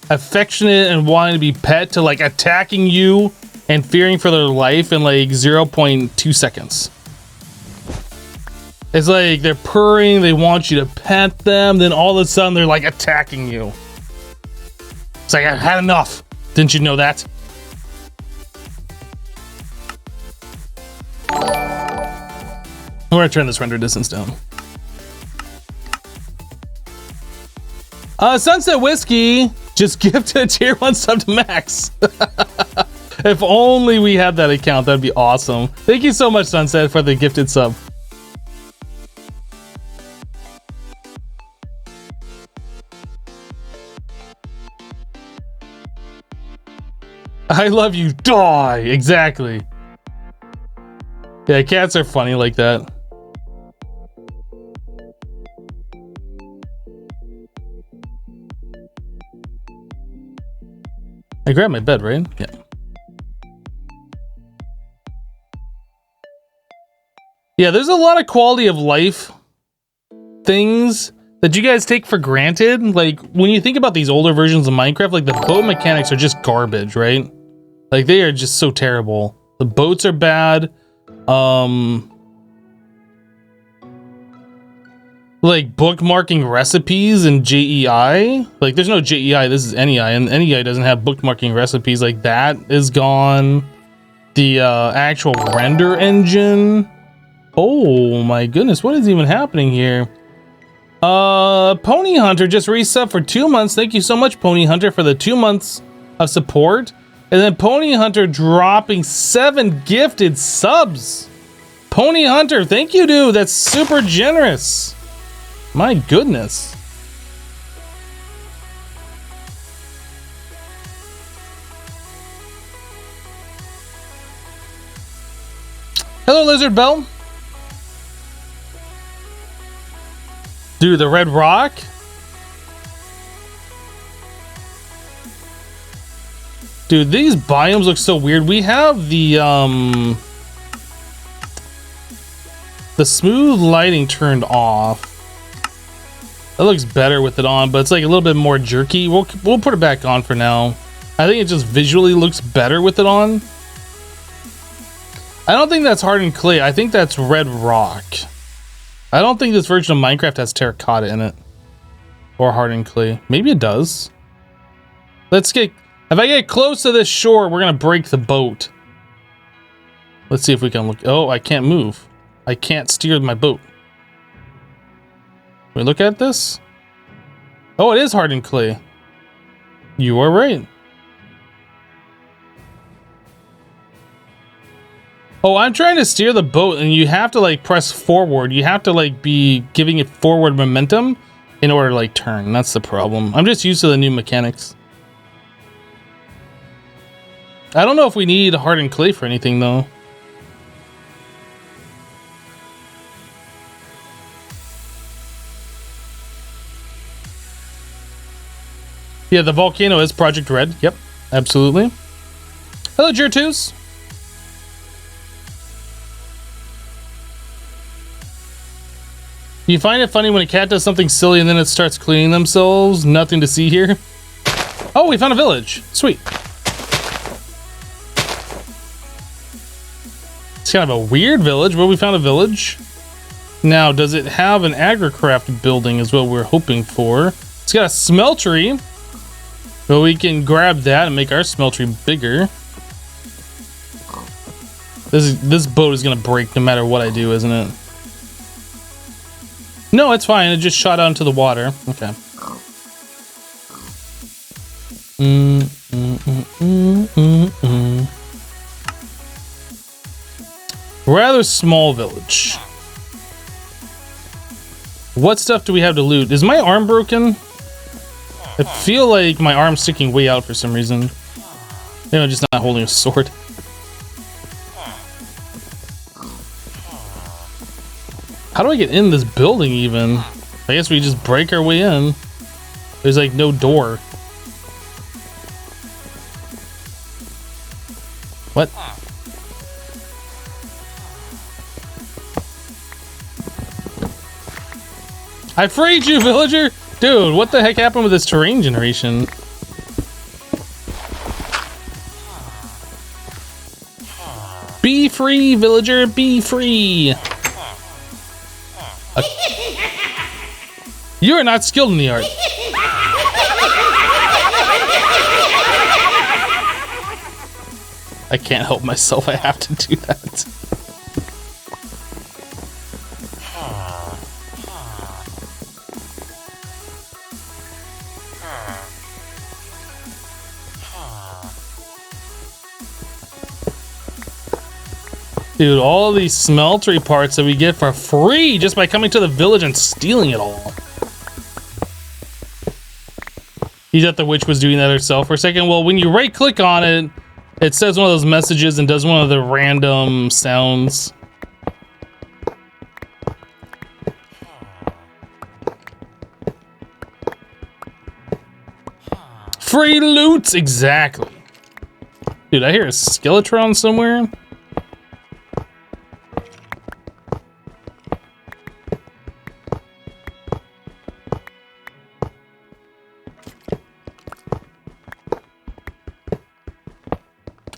affectionate and wanting to be pet to like attacking you and fearing for their life in like 0.2 seconds. It's like they're purring, they want you to pet them, then all of a sudden they're like attacking you. It's like, I've had enough. Didn't you know that? I'm gonna turn this render distance down. Sunset Whiskey just gifted a tier 1 sub to Max. If only we had that account, that'd be awesome. Thank you so much, Sunset, for the gifted sub. I love you, die! Exactly. Yeah, cats are funny like that. I grabbed my bed, right? Yeah. Yeah, there's a lot of quality of life things that you guys take for granted. Like, when you think about these older versions of Minecraft, like the boat mechanics are just garbage, right? Like, they are just so terrible. The boats are bad. Like bookmarking recipes in JEI. Like, there's no JEI, this is NEI, and NEI doesn't have bookmarking recipes. Like, that is gone. The actual render engine. Oh my goodness, what is even happening here? Pony Hunter just resubbed for 2 months. Thank you so much, Pony Hunter, for the 2 months of support. And then Pony Hunter dropping 7 gifted subs. Pony Hunter, thank you, dude. That's super generous. My goodness. Hello, Lizard Bell. Dude, the red rock? Dude, these biomes look so weird. We have the smooth lighting turned off. That looks better with it on, but it's like a little bit more jerky. We'll put it back on for now. I think it just visually looks better with it on. I don't think that's hardened clay. I think that's red rock. I don't think this version of Minecraft has terracotta in it. Or hardened clay. Maybe it does. Let's get... If I get close to this shore, we're gonna break the boat. Let's see if we can look... Oh, I can't move. I can't steer my boat. Can we look at this? Oh, it is hardened clay. You are right. Oh, I'm trying to steer the boat, and you have to, like, press forward. You have to, like, be giving it forward momentum in order to, like, turn. That's the problem. I'm just used to the new mechanics. I don't know if we need hardened clay for anything, though. Yeah, the volcano is Project Red. Yep, absolutely. Hello, Jertus. You find it funny when a cat does something silly and then it starts cleaning themselves? Nothing to see here. Oh, we found a village. Sweet. It's kind of a weird village, but we found a village. Now, does it have an agricraft building is what we're hoping for. It's got a smeltery. But we can grab that and make our smeltery bigger. This boat is gonna break no matter what I do, isn't it? No, it's fine. It just shot out into the water. Okay. Rather small village. What stuff do we have to loot? Is my arm broken? I feel like my arm's sticking way out for some reason. Maybe I'm just not holding a sword. How do I get in this building even? I guess we just break our way in. There's like no door. What? I freed you, villager! Dude, what the heck happened with this terrain generation? Be free, villager, be free! You are not skilled in the art. I can't help myself, I have to do that. Dude, all these smeltery parts that we get for free just by coming to the village and stealing it all. You thought the witch was doing that herself for a second? Well, when you right click on it, it says one of those messages and does one of the random sounds. Free loot! Exactly. Dude, I hear a Skeletron somewhere.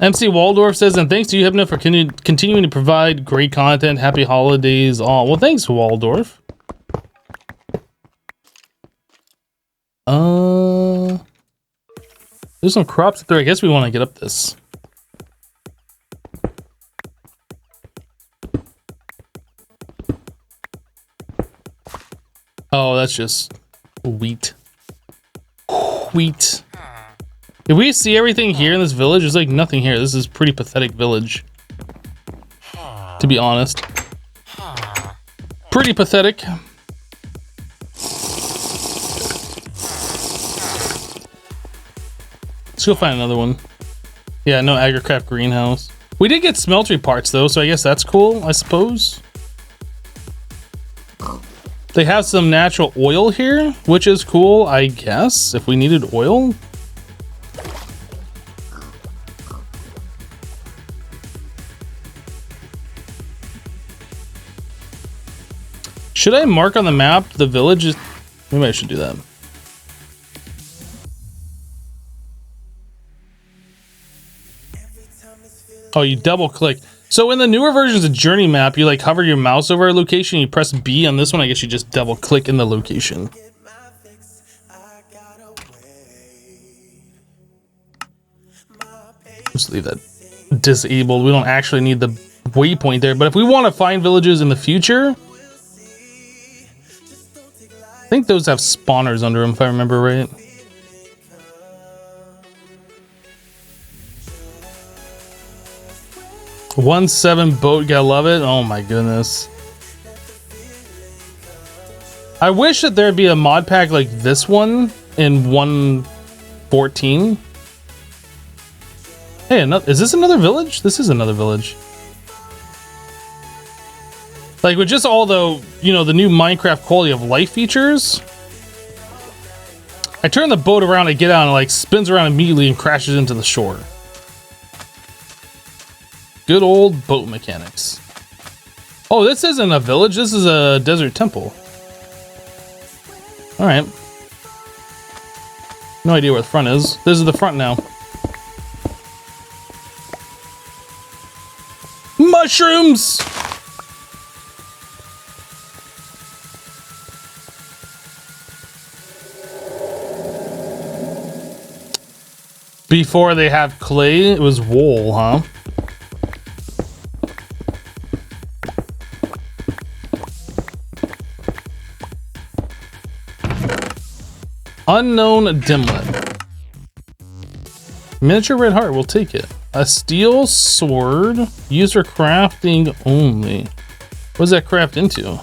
MC Waldorf says, and thanks to you, Hypno, for continuing to provide great content. Happy holidays, all. Well, thanks, Waldorf. There's some crops up there. I guess we want to get up this. Oh, that's just wheat. Wheat. Did we see everything here in this village? There's like nothing here. This is a pretty pathetic village, to be honest. Pretty pathetic. Let's go find another one. Yeah, no Agricraft greenhouse. We did get smeltery parts though, so I guess that's cool, I suppose. They have some natural oil here, which is cool, I guess, if we needed oil. Should I mark on the map the village? Maybe I should do that. Oh, you double click. So in the newer versions of Journey Map, you like hover your mouse over a location, you press B. On this one, I guess you just double click in the location. Just leave that disabled. We don't actually need the waypoint there, but if we want to find villages in the future, I think those have spawners under them, if I remember right. One 7 boat, gotta love it. Oh my goodness. I wish that there'd be a mod pack like this one in 1.14. Hey, is this another village? This is another village. Like with just all the, you know, the new Minecraft quality of life features. I turn the boat around and get out and it like spins around immediately and crashes into the shore. Good old boat mechanics. Oh, this isn't a village. This is a desert temple. All right. No idea where the front is. This is the front now. Mushrooms! Before they have clay, it was wool, huh? Unknown dimlet. Miniature red heart, we'll take it. A steel sword, used for crafting only. What does that craft into?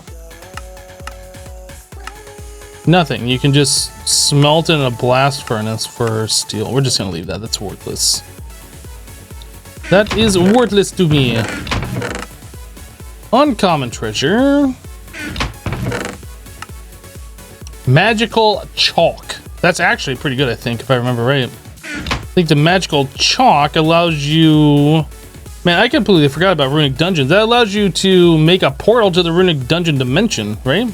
Nothing. You can just smelt in a blast furnace for steel. We're just gonna leave that. That's worthless. That is worthless to me. Uncommon treasure. Magical chalk. That's actually pretty good, I think, if I remember right. I think the magical chalk allows you... Man, I completely forgot about runic dungeons. That allows you to make a portal to the runic dungeon dimension, right?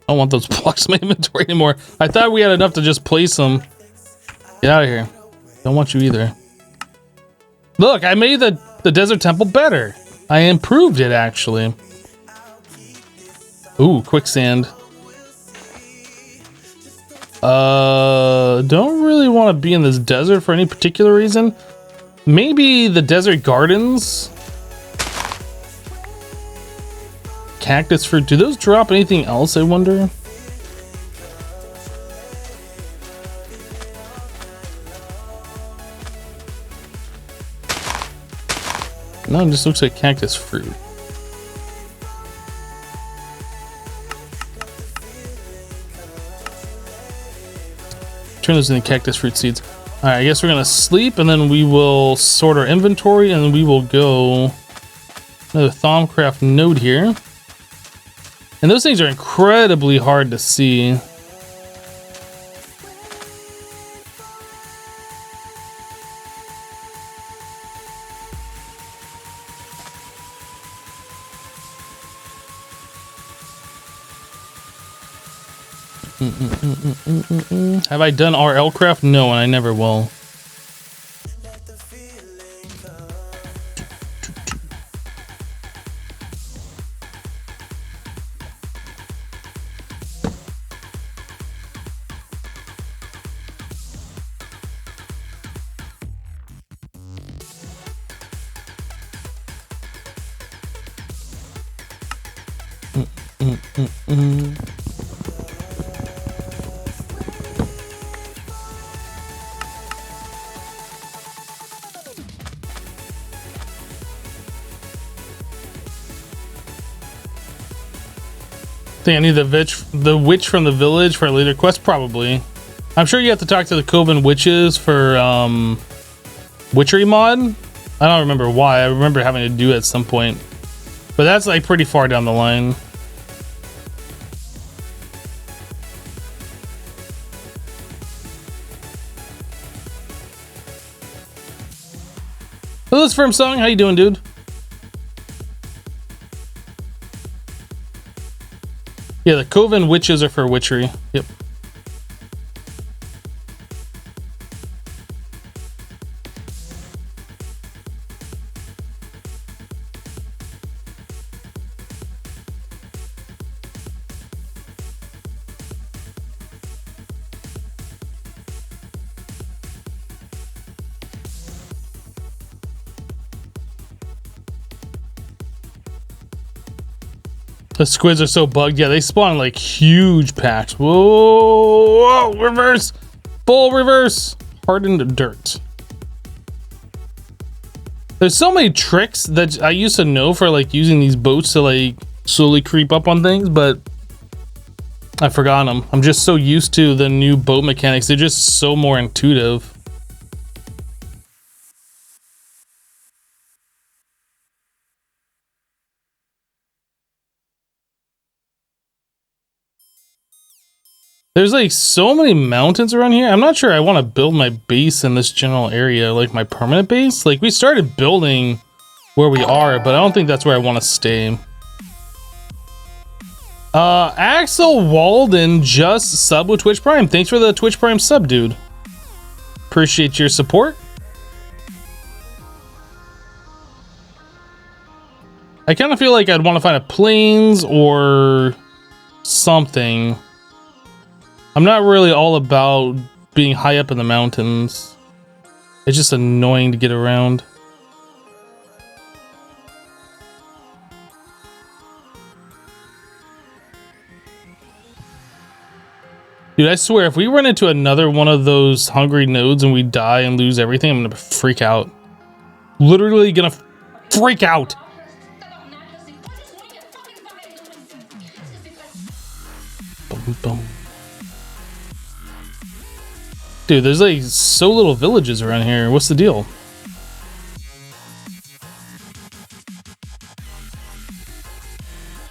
I don't want those blocks in my inventory anymore. I thought we had enough to just place them. Get out of here. Don't want you either. Look, I made the desert temple better. I improved it, actually. Ooh, quicksand. Don't really want to be in this desert for any particular reason. Maybe the desert gardens. cactus fruit. Do those drop anything else, I wonder? No, it just looks like cactus fruit. Turn those into cactus fruit seeds. All right, I guess we're gonna sleep, and then we will sort our inventory, and then we will go another Thaumcraft node here. And those things are incredibly hard to see. Have I done RL craft? No, and I never will. Think I need the witch from the village for a later quest? Probably. I'm sure you have to talk to the Coven witches for witchery mod. I don't remember why. I remember having to do it at some point, but that's like pretty far down the line. Hello, Firm Song. How you doing, dude? Yeah, the Coven witches are for witchery. Yep. The squids are so bugged. Yeah, they spawn like huge packs. Whoa, whoa, reverse. Full reverse. Hardened dirt. There's so many tricks that I used to know for like using these boats to like slowly creep up on things, but I've forgotten them. I'm just so used to the new boat mechanics. They're just so more intuitive. There's like so many mountains around here. I'm not sure I want to build my base in this general area, like my permanent base. Like we started building where we are, but I don't think that's where I want to stay. Axel Walden just sub with Twitch Prime. Thanks for the Twitch Prime sub, dude. Appreciate your support. I kind of feel like I'd want to find a plains or something. I'm not really all about being high up in the mountains. It's just annoying to get around. Dude, I swear, if we run into another one of those hungry nodes and we die and lose everything, I'm gonna freak out. Literally gonna freak out. Boom, boom. Dude, there's like so little villages around here. What's the deal?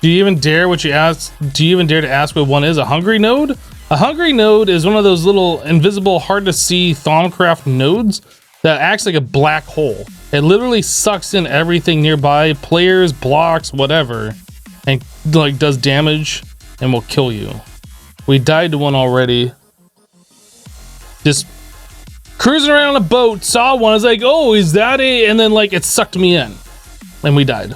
Do you even dare what you ask? Do you even dare to ask what one is? A hungry node? A hungry node is one of those little invisible, hard to see Thaumcraft nodes that acts like a black hole. It literally sucks in everything nearby, players, blocks, whatever, and like does damage and will kill you. We died to one already. Just cruising around a boat, saw one, I was like, oh, is that a... And then like it sucked me in and we died.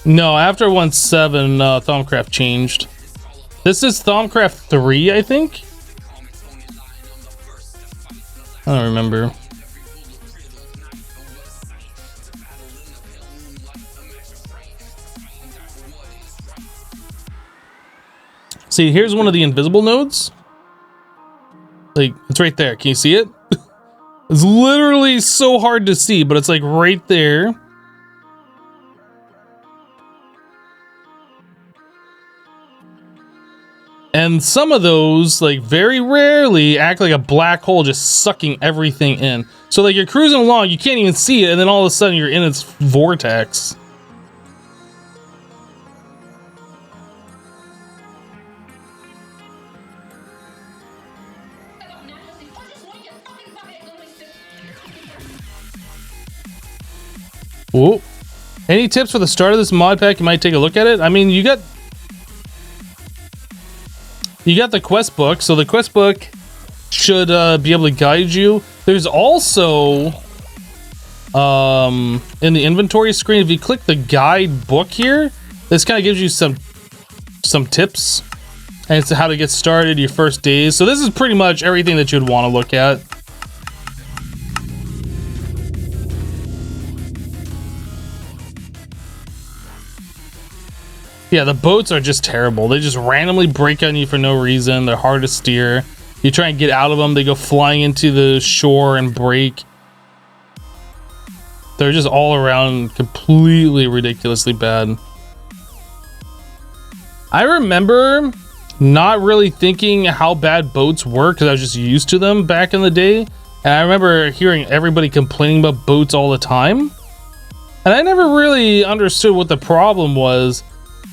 No, after 1.7, Thaumcraft changed. This is Thaumcraft 3, I think. I don't remember. See, here's one of the invisible nodes. Like, it's right there. Can you see it? It's literally so hard to see, but it's like right there. And some of those, like, very rarely act like a black hole just sucking everything in. So, like, you're cruising along, you can't even see it, and then all of a sudden you're in its vortex. Whoa. Any tips for the start of this mod pack? You might take a look at it. I mean, you got the quest book, so the quest book should be able to guide you. There's also in the inventory screen, if you click the guide book here, this kind of gives you some tips as to how to get started your first days. So this is pretty much everything that you'd want to look at. Yeah, the boats are just terrible. They just randomly break on you for no reason. They're hard to steer. You try and get out of them, they go flying into the shore and break. They're just all around completely ridiculously bad. I remember not really thinking how bad boats were because I was just used to them back in the day. And I remember hearing everybody complaining about boats all the time. And I never really understood what the problem was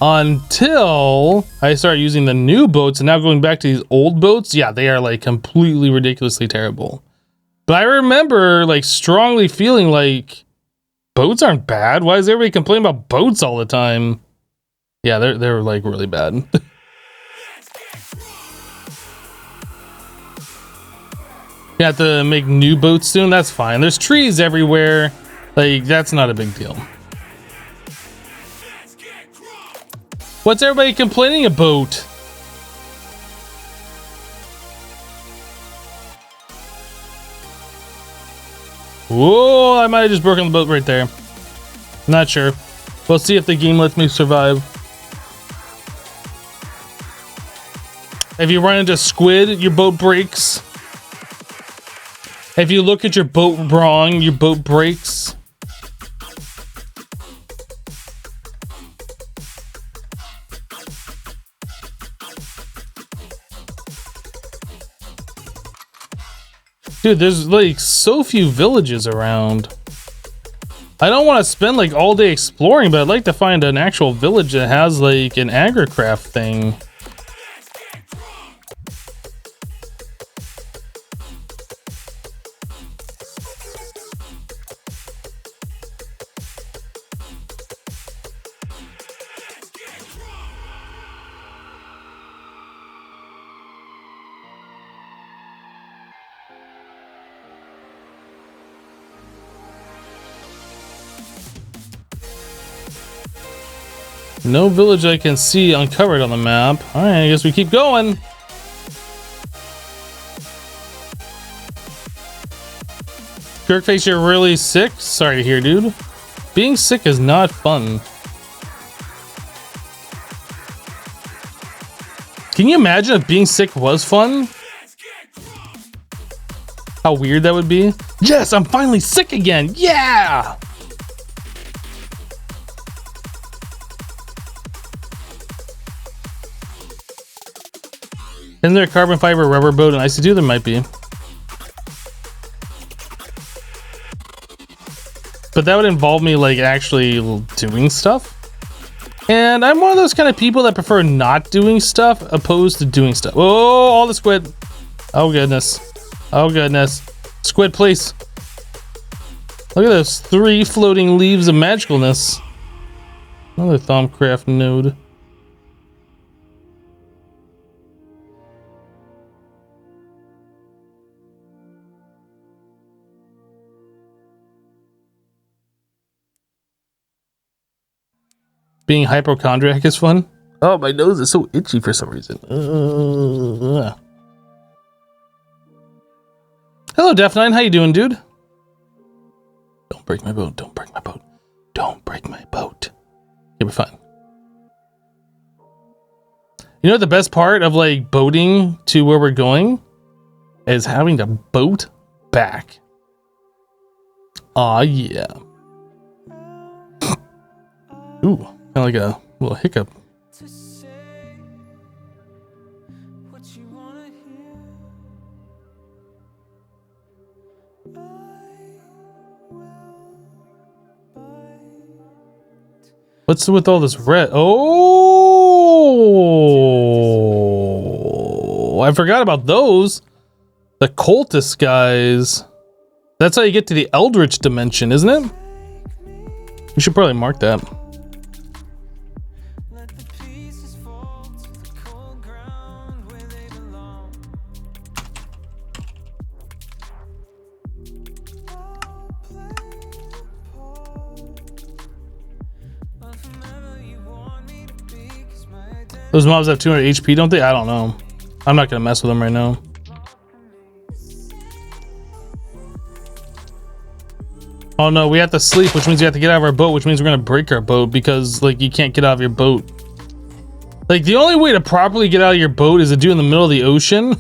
until I started using the new boats, and now going back to these old boats, yeah, they are like completely ridiculously terrible. But I remember like strongly feeling like boats aren't bad. Why is everybody complaining about boats all the time? Yeah, they're like really bad. You have to make new boats soon. That's fine. There's trees everywhere. Like, that's not a big deal. What's everybody complaining about? Whoa, I might have just broken the boat right there. Not sure. We'll see if the game lets me survive. If you run into squid, your boat breaks. If you look at your boat wrong, your boat breaks. Dude, there's like so few villages around. I don't want to spend like all day exploring, but I'd like to find an actual village that has like an agricraft thing. No village I can see uncovered on the map. Alright, I guess we keep going. Jerkface, you're really sick? Sorry to hear, dude. Being sick is not fun. Can you imagine if being sick was fun? How weird that would be. Yes, I'm finally sick again. Yeah! Isn't there a carbon fiber rubber boat in IC2? There might be. But that would involve me like actually doing stuff. And I'm one of those kind of people that prefer not doing stuff opposed to doing stuff. Oh, all the squid. Oh goodness. Oh goodness. Squid, please. Look at those 3 floating leaves of magicalness. Another Thaumcraft node. Being hypochondriac is fun. Oh, my nose is so itchy for some reason. Hello, Def9. How you doing, dude? Don't break my boat. Don't break my boat. Don't break my boat. You'll be fine. You know what the best part of like boating to where we're going is having to boat back. Aw, yeah. Ooh, kind of like a little hiccup. What's with all this red? Oh, I forgot about those. The cultist guys. That's how you get to the Eldritch dimension, isn't it? We should probably mark that. Those mobs have 200 HP, don't they? I don't know. I'm not gonna mess with them right now. Oh no, we have to sleep, which means we have to get out of our boat, which means we're gonna break our boat because like you can't get out of your boat. Like the only way to properly get out of your boat is to do it in the middle of the ocean.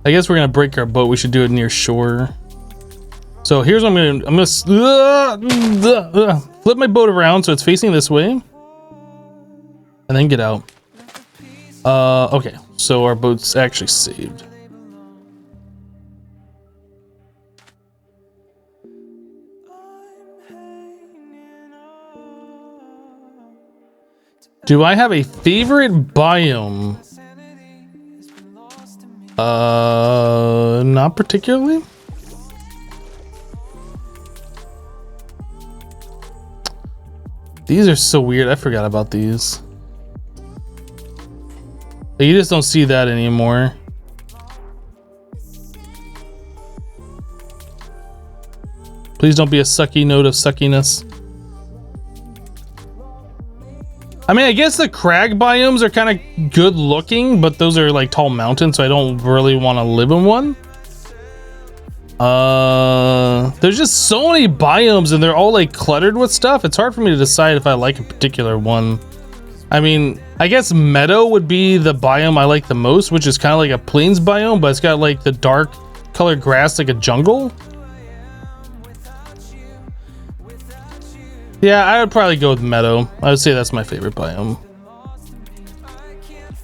I guess we're gonna break our boat. We should do it near shore. So here's what I'm gonna flip my boat around so it's facing this way, and then get out. Okay, so our boat's actually saved. Do I have a favorite biome? Not particularly. These are so weird. I forgot about these. You just don't see that anymore. Please don't be a sucky note of suckiness. I mean, I guess the crag biomes are kind of good looking, but those are like tall mountains, so I don't really want to live in one. There's just so many biomes and they're all like cluttered with stuff. It's hard for me to decide if I like a particular one. I mean, I guess meadow would be the biome I like the most, which is kind of like a plains biome, but it's got like the dark colored grass like a jungle. Yeah, I would probably go with meadow. I would say that's my favorite biome.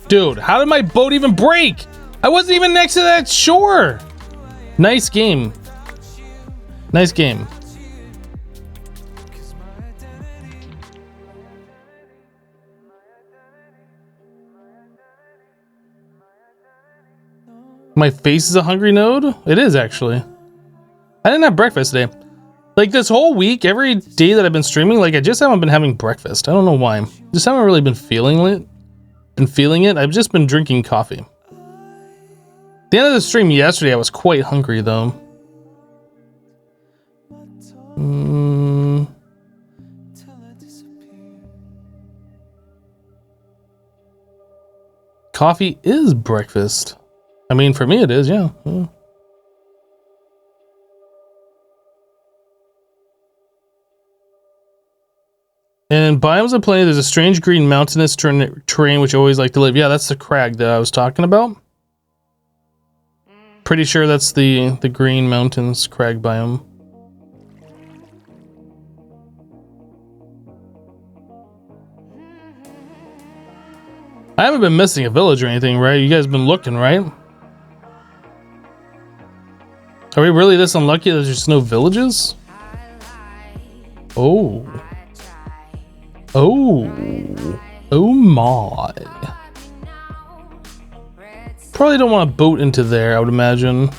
Dude, how did my boat even break? I wasn't even next to that shore. Nice game. Nice game. My face is a hungry node? It is actually. I didn't have breakfast today. Like this whole week, every day that I've been streaming, like I just haven't been having breakfast. I don't know why. Just haven't really been feeling it. I've just been drinking coffee. At the end of the stream yesterday, I was quite hungry though. Coffee is breakfast. I mean, for me it is, yeah. And biomes of plenty, there's a strange green mountainous terrain which I always like to live. Yeah, that's the crag that I was talking about. Pretty sure that's the green mountains crag biome. I haven't been missing a village or anything, right? You guys been looking, right? Are we really this unlucky that there's just no villages? Oh. Oh. Oh my. Probably don't want to boat into there, I would imagine.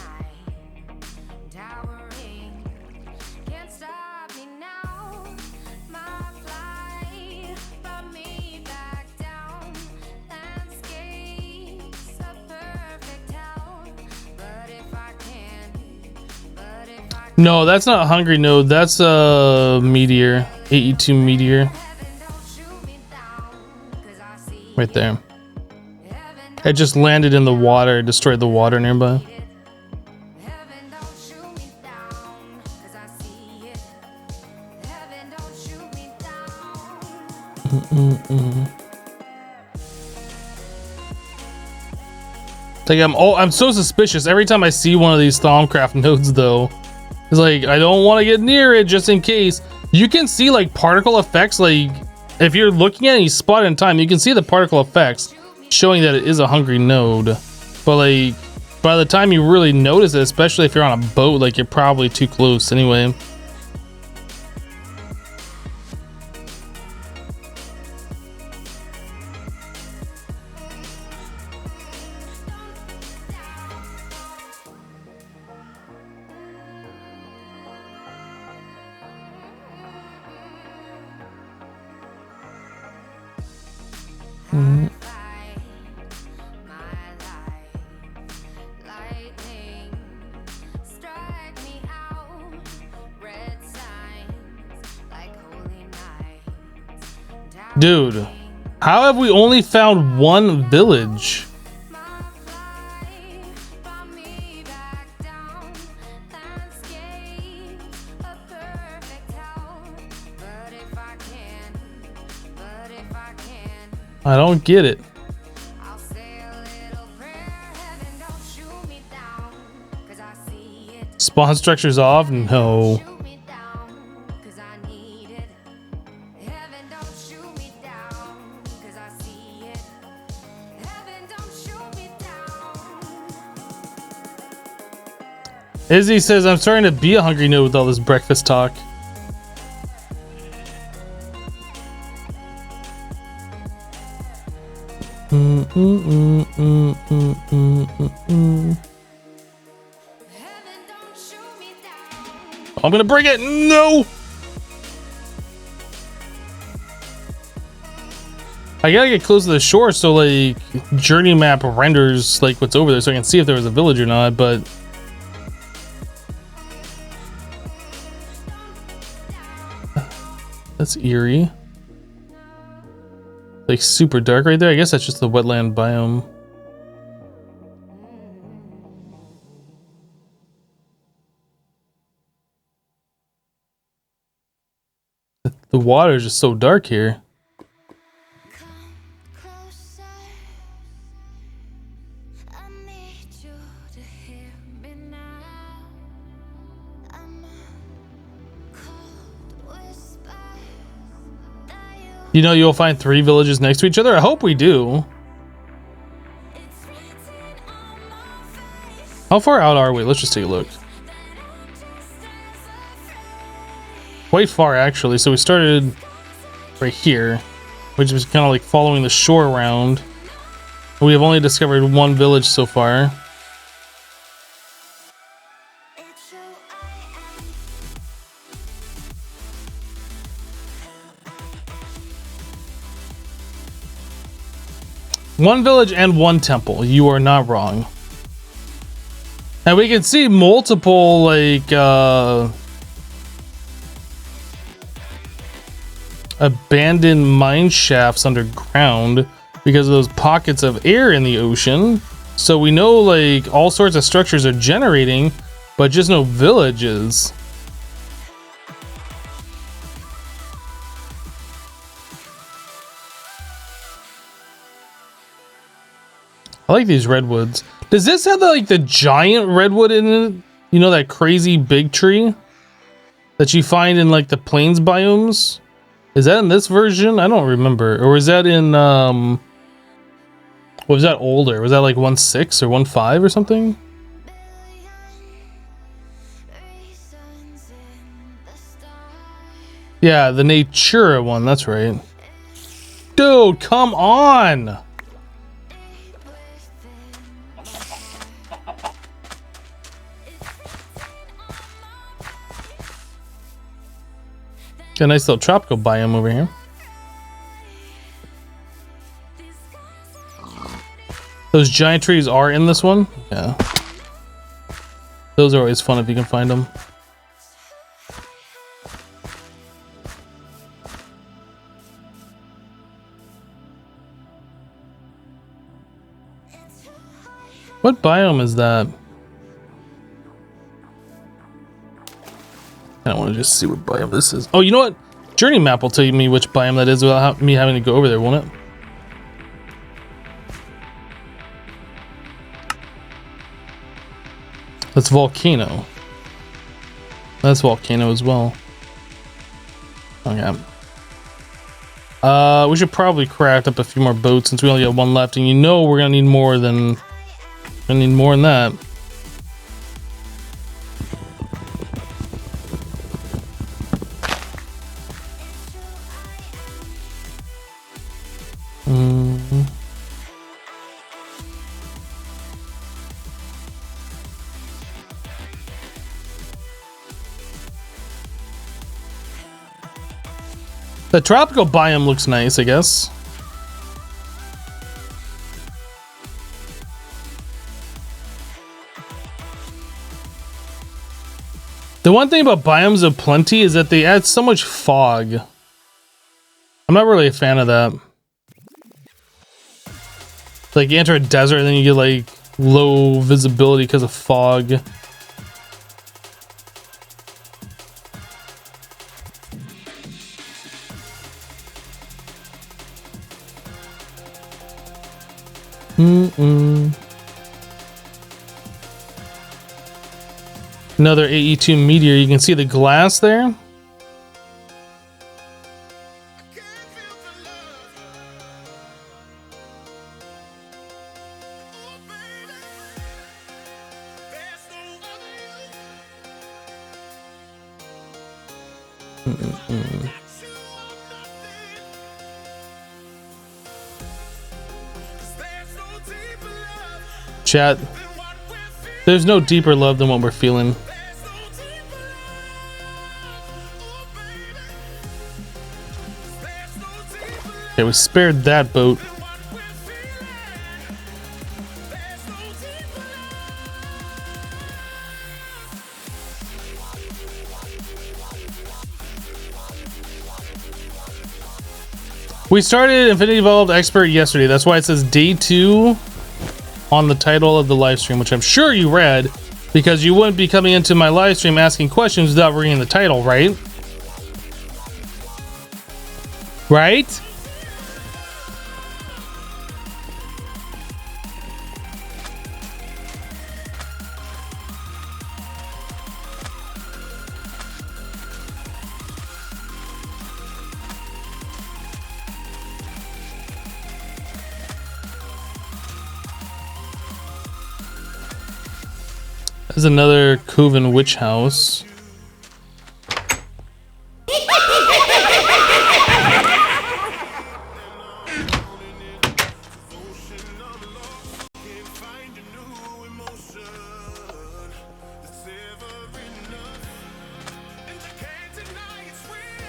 No, that's not a hungry node. That's a meteor. AE2 meteor. Right there. It just landed in the water, destroyed the water nearby. Like I'm so suspicious every time I see one of these Thaumcraft nodes though. It's like I don't want to get near it just in case. You can see like particle effects, like if you're looking at it, you spot it in time, you can see the particle effects showing that it is a hungry node. But like by the time you really notice it, especially if you're on a boat, like you're probably too close anyway. Dude, how have we only found one village? I don't get it. Spawn structures off? No. Izzy says, I'm starting to be a hungry node with all this breakfast talk. I'm gonna bring it. No. I gotta get close to the shore so like journey map renders like what's over there so I can see if there was a village or not, but that's eerie. Like super dark right there. I guess that's just the wetland biome. The water is just so dark here. You know, you'll find 3 villages next to each other. I hope we do. How far out are we? Let's just take a look. Quite far, actually. So we started right here, which was kind of like following the shore around. We have only discovered 1 village so far. One village and 1 temple. You are not wrong. And we can see multiple like abandoned mine shafts underground because of those pockets of air in the ocean. So we know like all sorts of structures are generating, but just no villages. I like these redwoods. Does this have the giant redwood in it? You know, that crazy big tree that you find in like the plains biomes? Is that in this version? I don't remember. Or is that in was that older? Was that like 1.6 or 1.5 or something? Yeah, the Natura one, that's right. Dude, come on! Got a nice little tropical biome over here. Those giant trees are in this one? Yeah. Those are always fun if you can find them. What biome is that? I don't want to just see what biome this is. Oh, you know what? Journey map will tell me which biome that is without me having to go over there, won't it? That's volcano. That's volcano as well. Okay. We should probably craft up a few more boats since we only got one left, and you know we're gonna need more than that. The tropical biome looks nice, I guess. The one thing about biomes of plenty is that they add so much fog. I'm not really a fan of that. Like you enter a desert and then you get like low visibility because of fog. Another AE2 meteor. You can see the glass there. Chat, there's no deeper love than what we're feeling. Okay, we spared that boat. We started Infinity Evolved Expert yesterday. That's why it says day 2 on the title of the live stream, which I'm sure you read, because you wouldn't be coming into my live stream asking questions without reading the title, right? Right? There's another Coven witch house.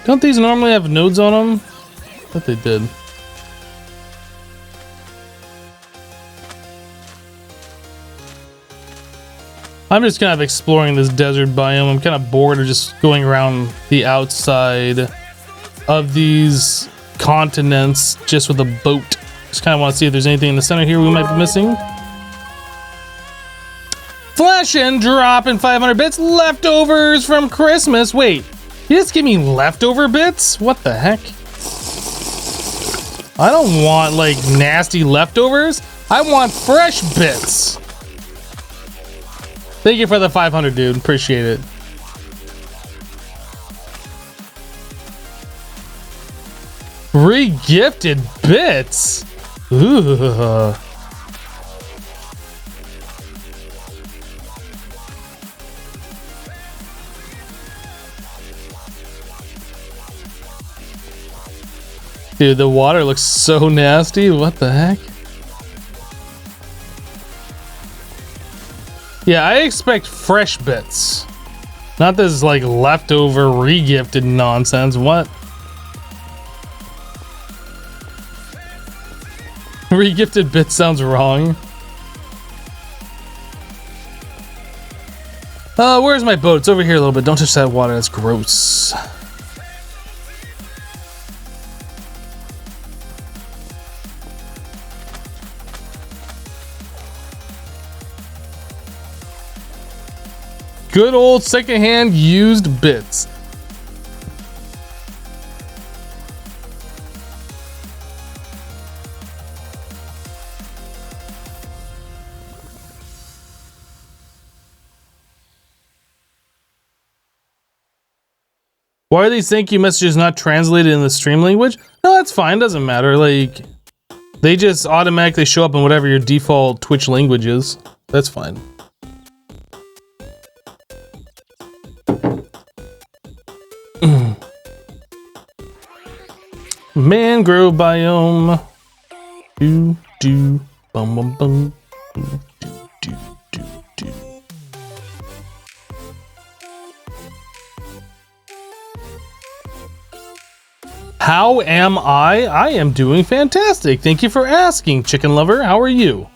Don't these normally have nodes on them? I thought they did. I'm just kind of exploring this desert biome. I'm kind of bored of just going around the outside of these continents just with a boat. Just kind of want to see if there's anything in the center here we might be missing. Flash and drop in 500 bits. Leftovers from Christmas. Wait, you just give me leftover bits? What the heck? I don't want like nasty leftovers. I want fresh bits. Thank you for the 500, dude. Appreciate it. Re-gifted bits. Ooh. Dude, the water looks so nasty. What the heck? Yeah, I expect fresh bits. Not this like leftover re-gifted nonsense. What? Re-gifted bits sounds wrong. Where's my boat? It's over here a little bit. Don't touch that water. That's gross. Good old secondhand used bits. Why are these thank you messages not translated in the stream language? No, that's fine. Doesn't matter. Like, they just automatically show up in whatever your default Twitch language is. That's fine. Mangrove biome. Do do bum bum bum. Do do do do. How am I? I am doing fantastic. Thank you for asking, chicken lover. How are you?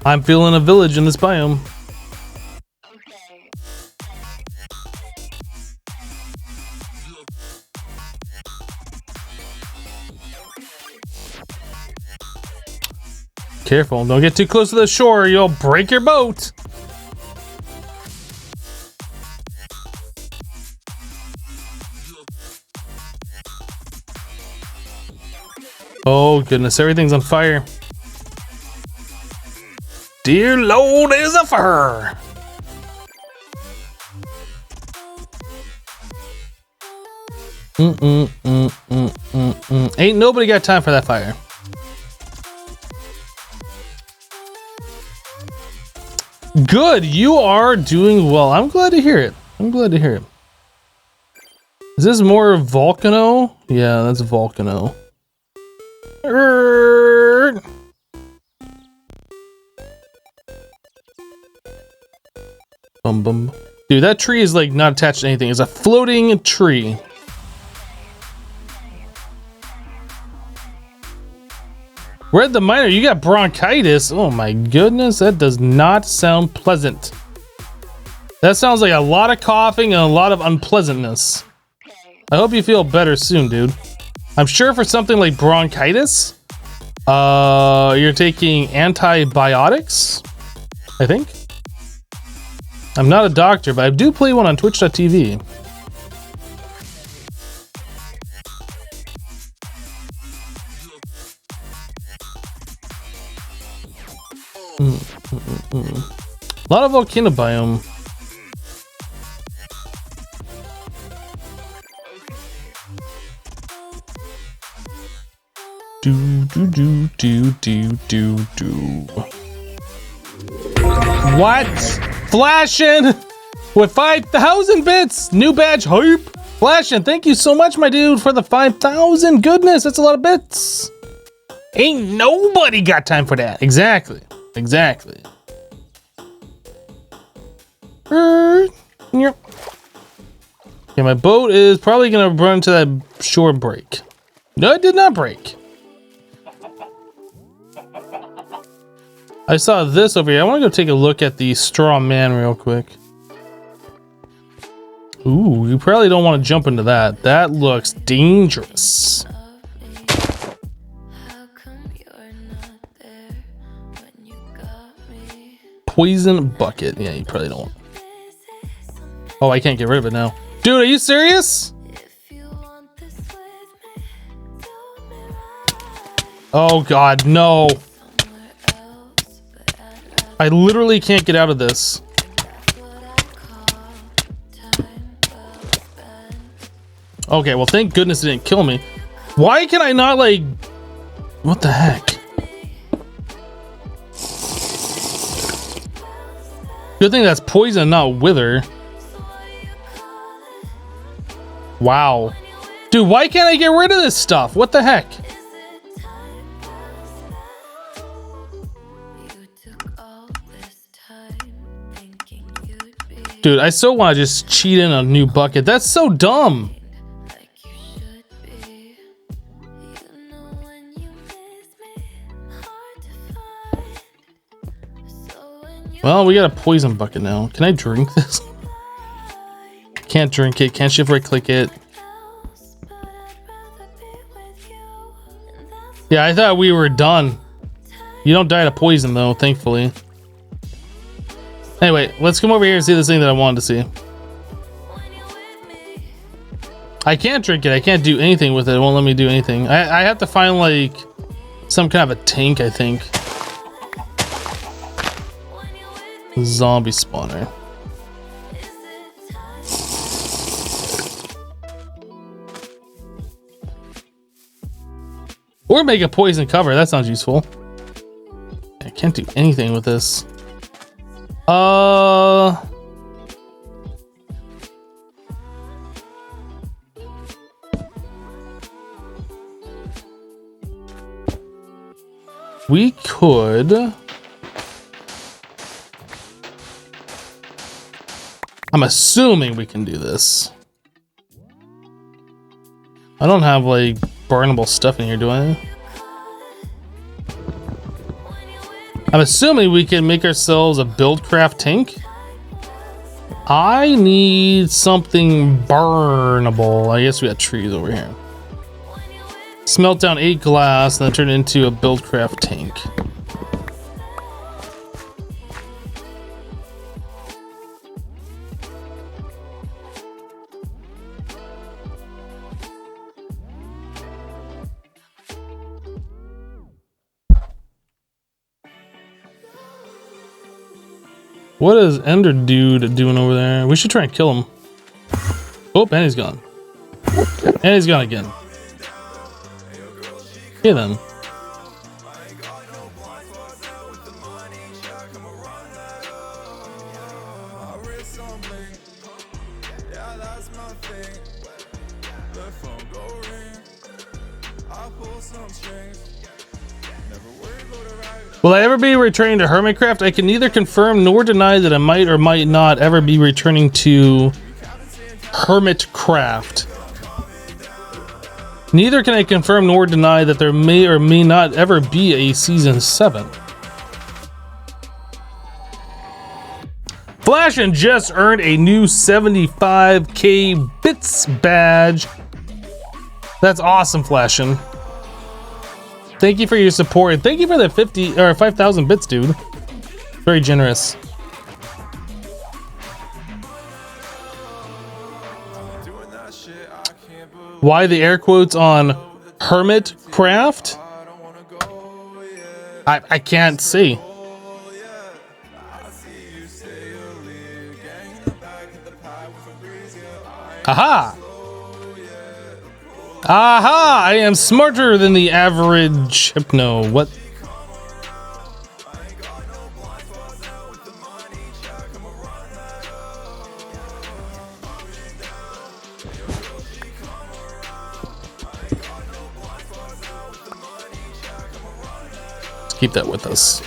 I'm feeling a village in this biome. Careful, don't get too close to the shore, you'll break your boat. Oh goodness, everything's on fire. Dear Lord, is a fire. Ain't nobody got time for that fire. Good, you are doing well. I'm glad to hear it. I'm glad to hear it. Is this more Volcano? Yeah, that's Volcano. Bum bum. Dude, that tree is like not attached to anything. It's a floating tree. Red the Miner, you got bronchitis. Oh my goodness, that does not sound pleasant. That sounds like a lot of coughing and a lot of unpleasantness. I hope you feel better soon, dude. I'm sure for something like bronchitis, you're taking antibiotics, I think. I'm not a doctor, but I do play one on twitch.tv. A lot of volcano biome. Do do do do do do do. What? Flashing with 5,000 bits. New badge hype. Flashing, thank you so much, my dude, for the 5,000. Goodness, that's a lot of bits. Ain't nobody got time for that. Exactly. Exactly. Yeah, my boat is probably gonna run into that shore break. No, it did not break. I saw this over here. I want to go take a look at the straw man real quick. Ooh, you probably don't want to jump into that. That looks dangerous. Poison bucket. Yeah, you probably don't. Oh, I can't get rid of it now. Dude, are you serious? Oh God, no. I literally can't get out of this. Okay, well, thank goodness it didn't kill me. Why can I not, like... What the heck? Good thing that's poison, not wither. Wow. Dude, why can't I get rid of this stuff? What the heck? Dude, I so want to just cheat in a new bucket. That's so dumb. Well, we got a poison bucket now. Can I drink this? Can't drink it. Can't shift right click it. Yeah, I thought we were done. You don't die to poison though, thankfully. Anyway, let's come over here and see this thing that I wanted to see. I can't drink it. I can't do anything with it. It won't let me do anything. I have to find like some kind of a tank, I think. Zombie spawner. Or make a poison cover. That sounds useful. I can't do anything with this. We could. I'm assuming we can do this. I don't have like burnable stuff in here, do I? I'm assuming we can make ourselves a buildcraft tank. I need something burnable. I guess we got trees over here. Smelt down 8 glass and then turn it into a buildcraft tank. What is Ender Dude doing over there? We should try and kill him. Oh, and he's gone. And he's gone again. Okay then. Will I ever be returning to Hermitcraft? I can neither confirm nor deny that I might or might not ever be returning to Hermitcraft. Neither can I confirm nor deny that there may or may not ever be a Season 7. Flashin' just earned a new 75k bits badge. That's awesome, Flashin'. Thank you for your support. And thank you for the 50 or 5,000 bits, dude. Very generous. Why the air quotes on Hermitcraft? I can't see. Aha! Aha! I am smarter than the average hypno. What? Let's keep that with us.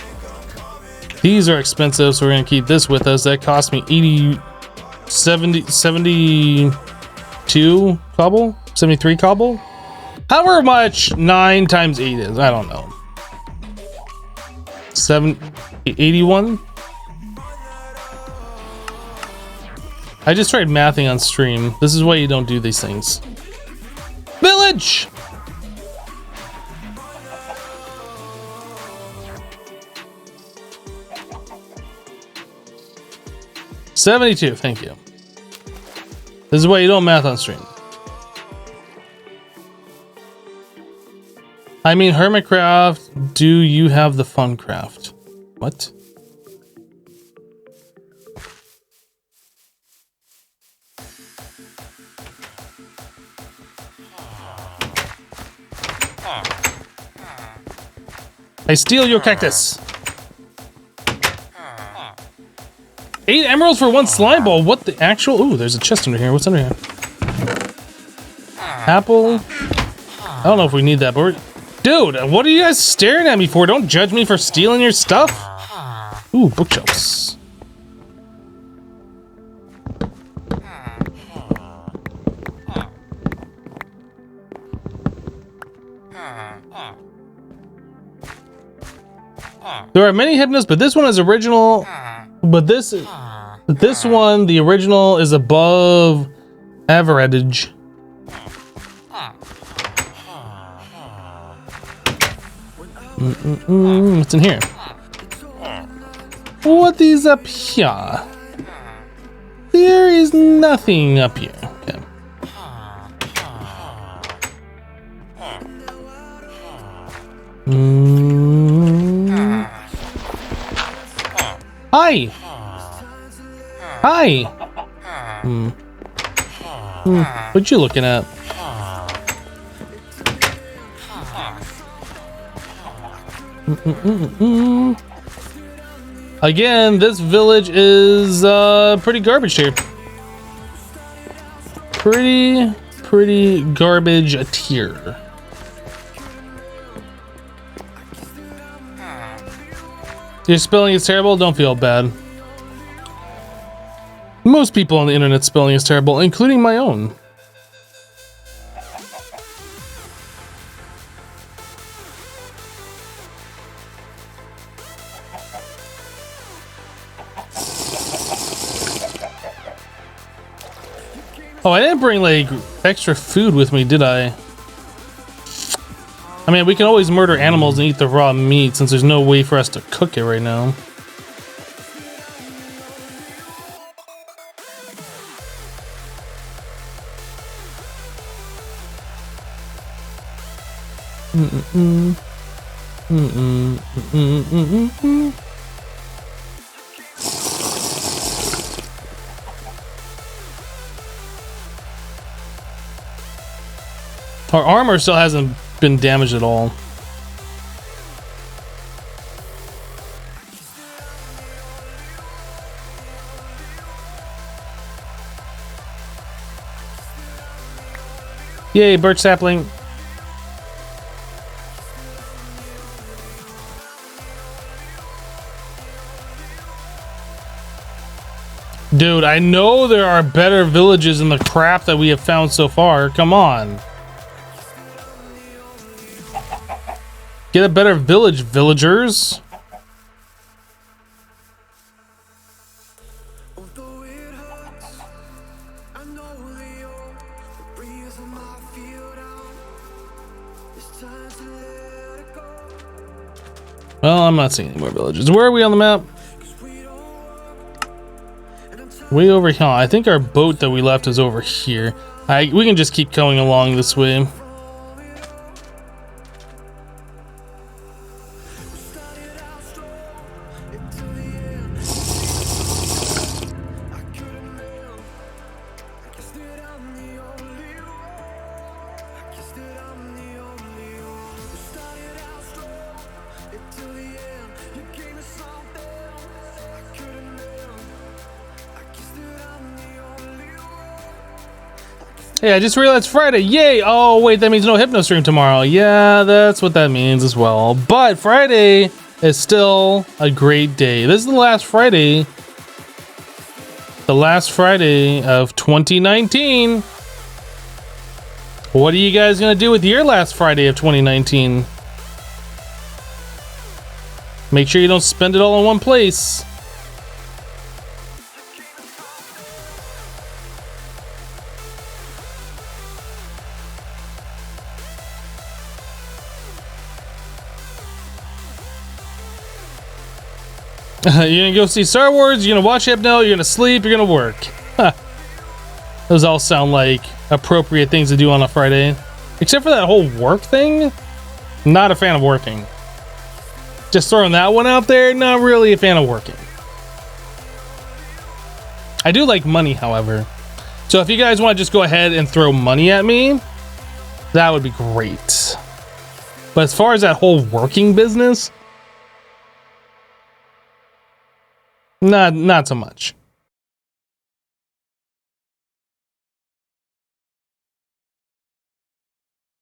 These are expensive, so we're gonna keep this with us. That cost me 72 cobble? 73 cobble? However much 9 times 8 is, I don't know. 81? I just tried mathing on stream. This is why you don't do these things. Village! $72, thank you. This is why you don't math on stream. I mean, Hermitcraft, do you have the fun craft? What? I steal your cactus. 8 emeralds for 1 slime ball. What the actual? Ooh, there's a chest under here. What's under here? Apple. I don't know if we need that, but we're... Dude, what are you guys staring at me for? Don't judge me for stealing your stuff. Ooh, bookshelves. There are many hypnos, but this one is original. But this one, the original, is above average. What's in here? What is up here? There is nothing up here. Okay. Hi. Hi. What you looking at? Again, this village is pretty garbage here. Pretty garbage tier. Your spelling is terrible? Don't feel bad. Most people on the internet spelling is terrible, including my own. Oh, I didn't bring like extra food with me, did I? I mean, we can always murder animals and eat the raw meat since there's no way for us to cook it right now. Our armor still hasn't been damaged at all. Yay, birch sapling. Dude, I know there are better villages in the crap that we have found so far. Come on. Get a better village, villagers. Well, I'm not seeing any more villages. Where are we on the map? Way over here. I think our boat that we left is over here. We can just keep going along this way. Hey, I just realized Friday. Yay! Oh, wait, that means no hypno stream tomorrow. Yeah, that's what that means as well. But Friday is still a great day. This is the last Friday. The last Friday of 2019. What are you guys gonna do with your last Friday of 2019? Make sure you don't spend it all in one place. You're gonna go see Star Wars, you're gonna watch Hypno, you're gonna sleep, you're gonna work. Those all sound like appropriate things to do on a Friday. Except for that whole work thing. Not a fan of working. Just throwing that one out there, not really a fan of working. I do like money, however. So if you guys want to just go ahead and throw money at me, that would be great. But as far as that whole working business, not so much.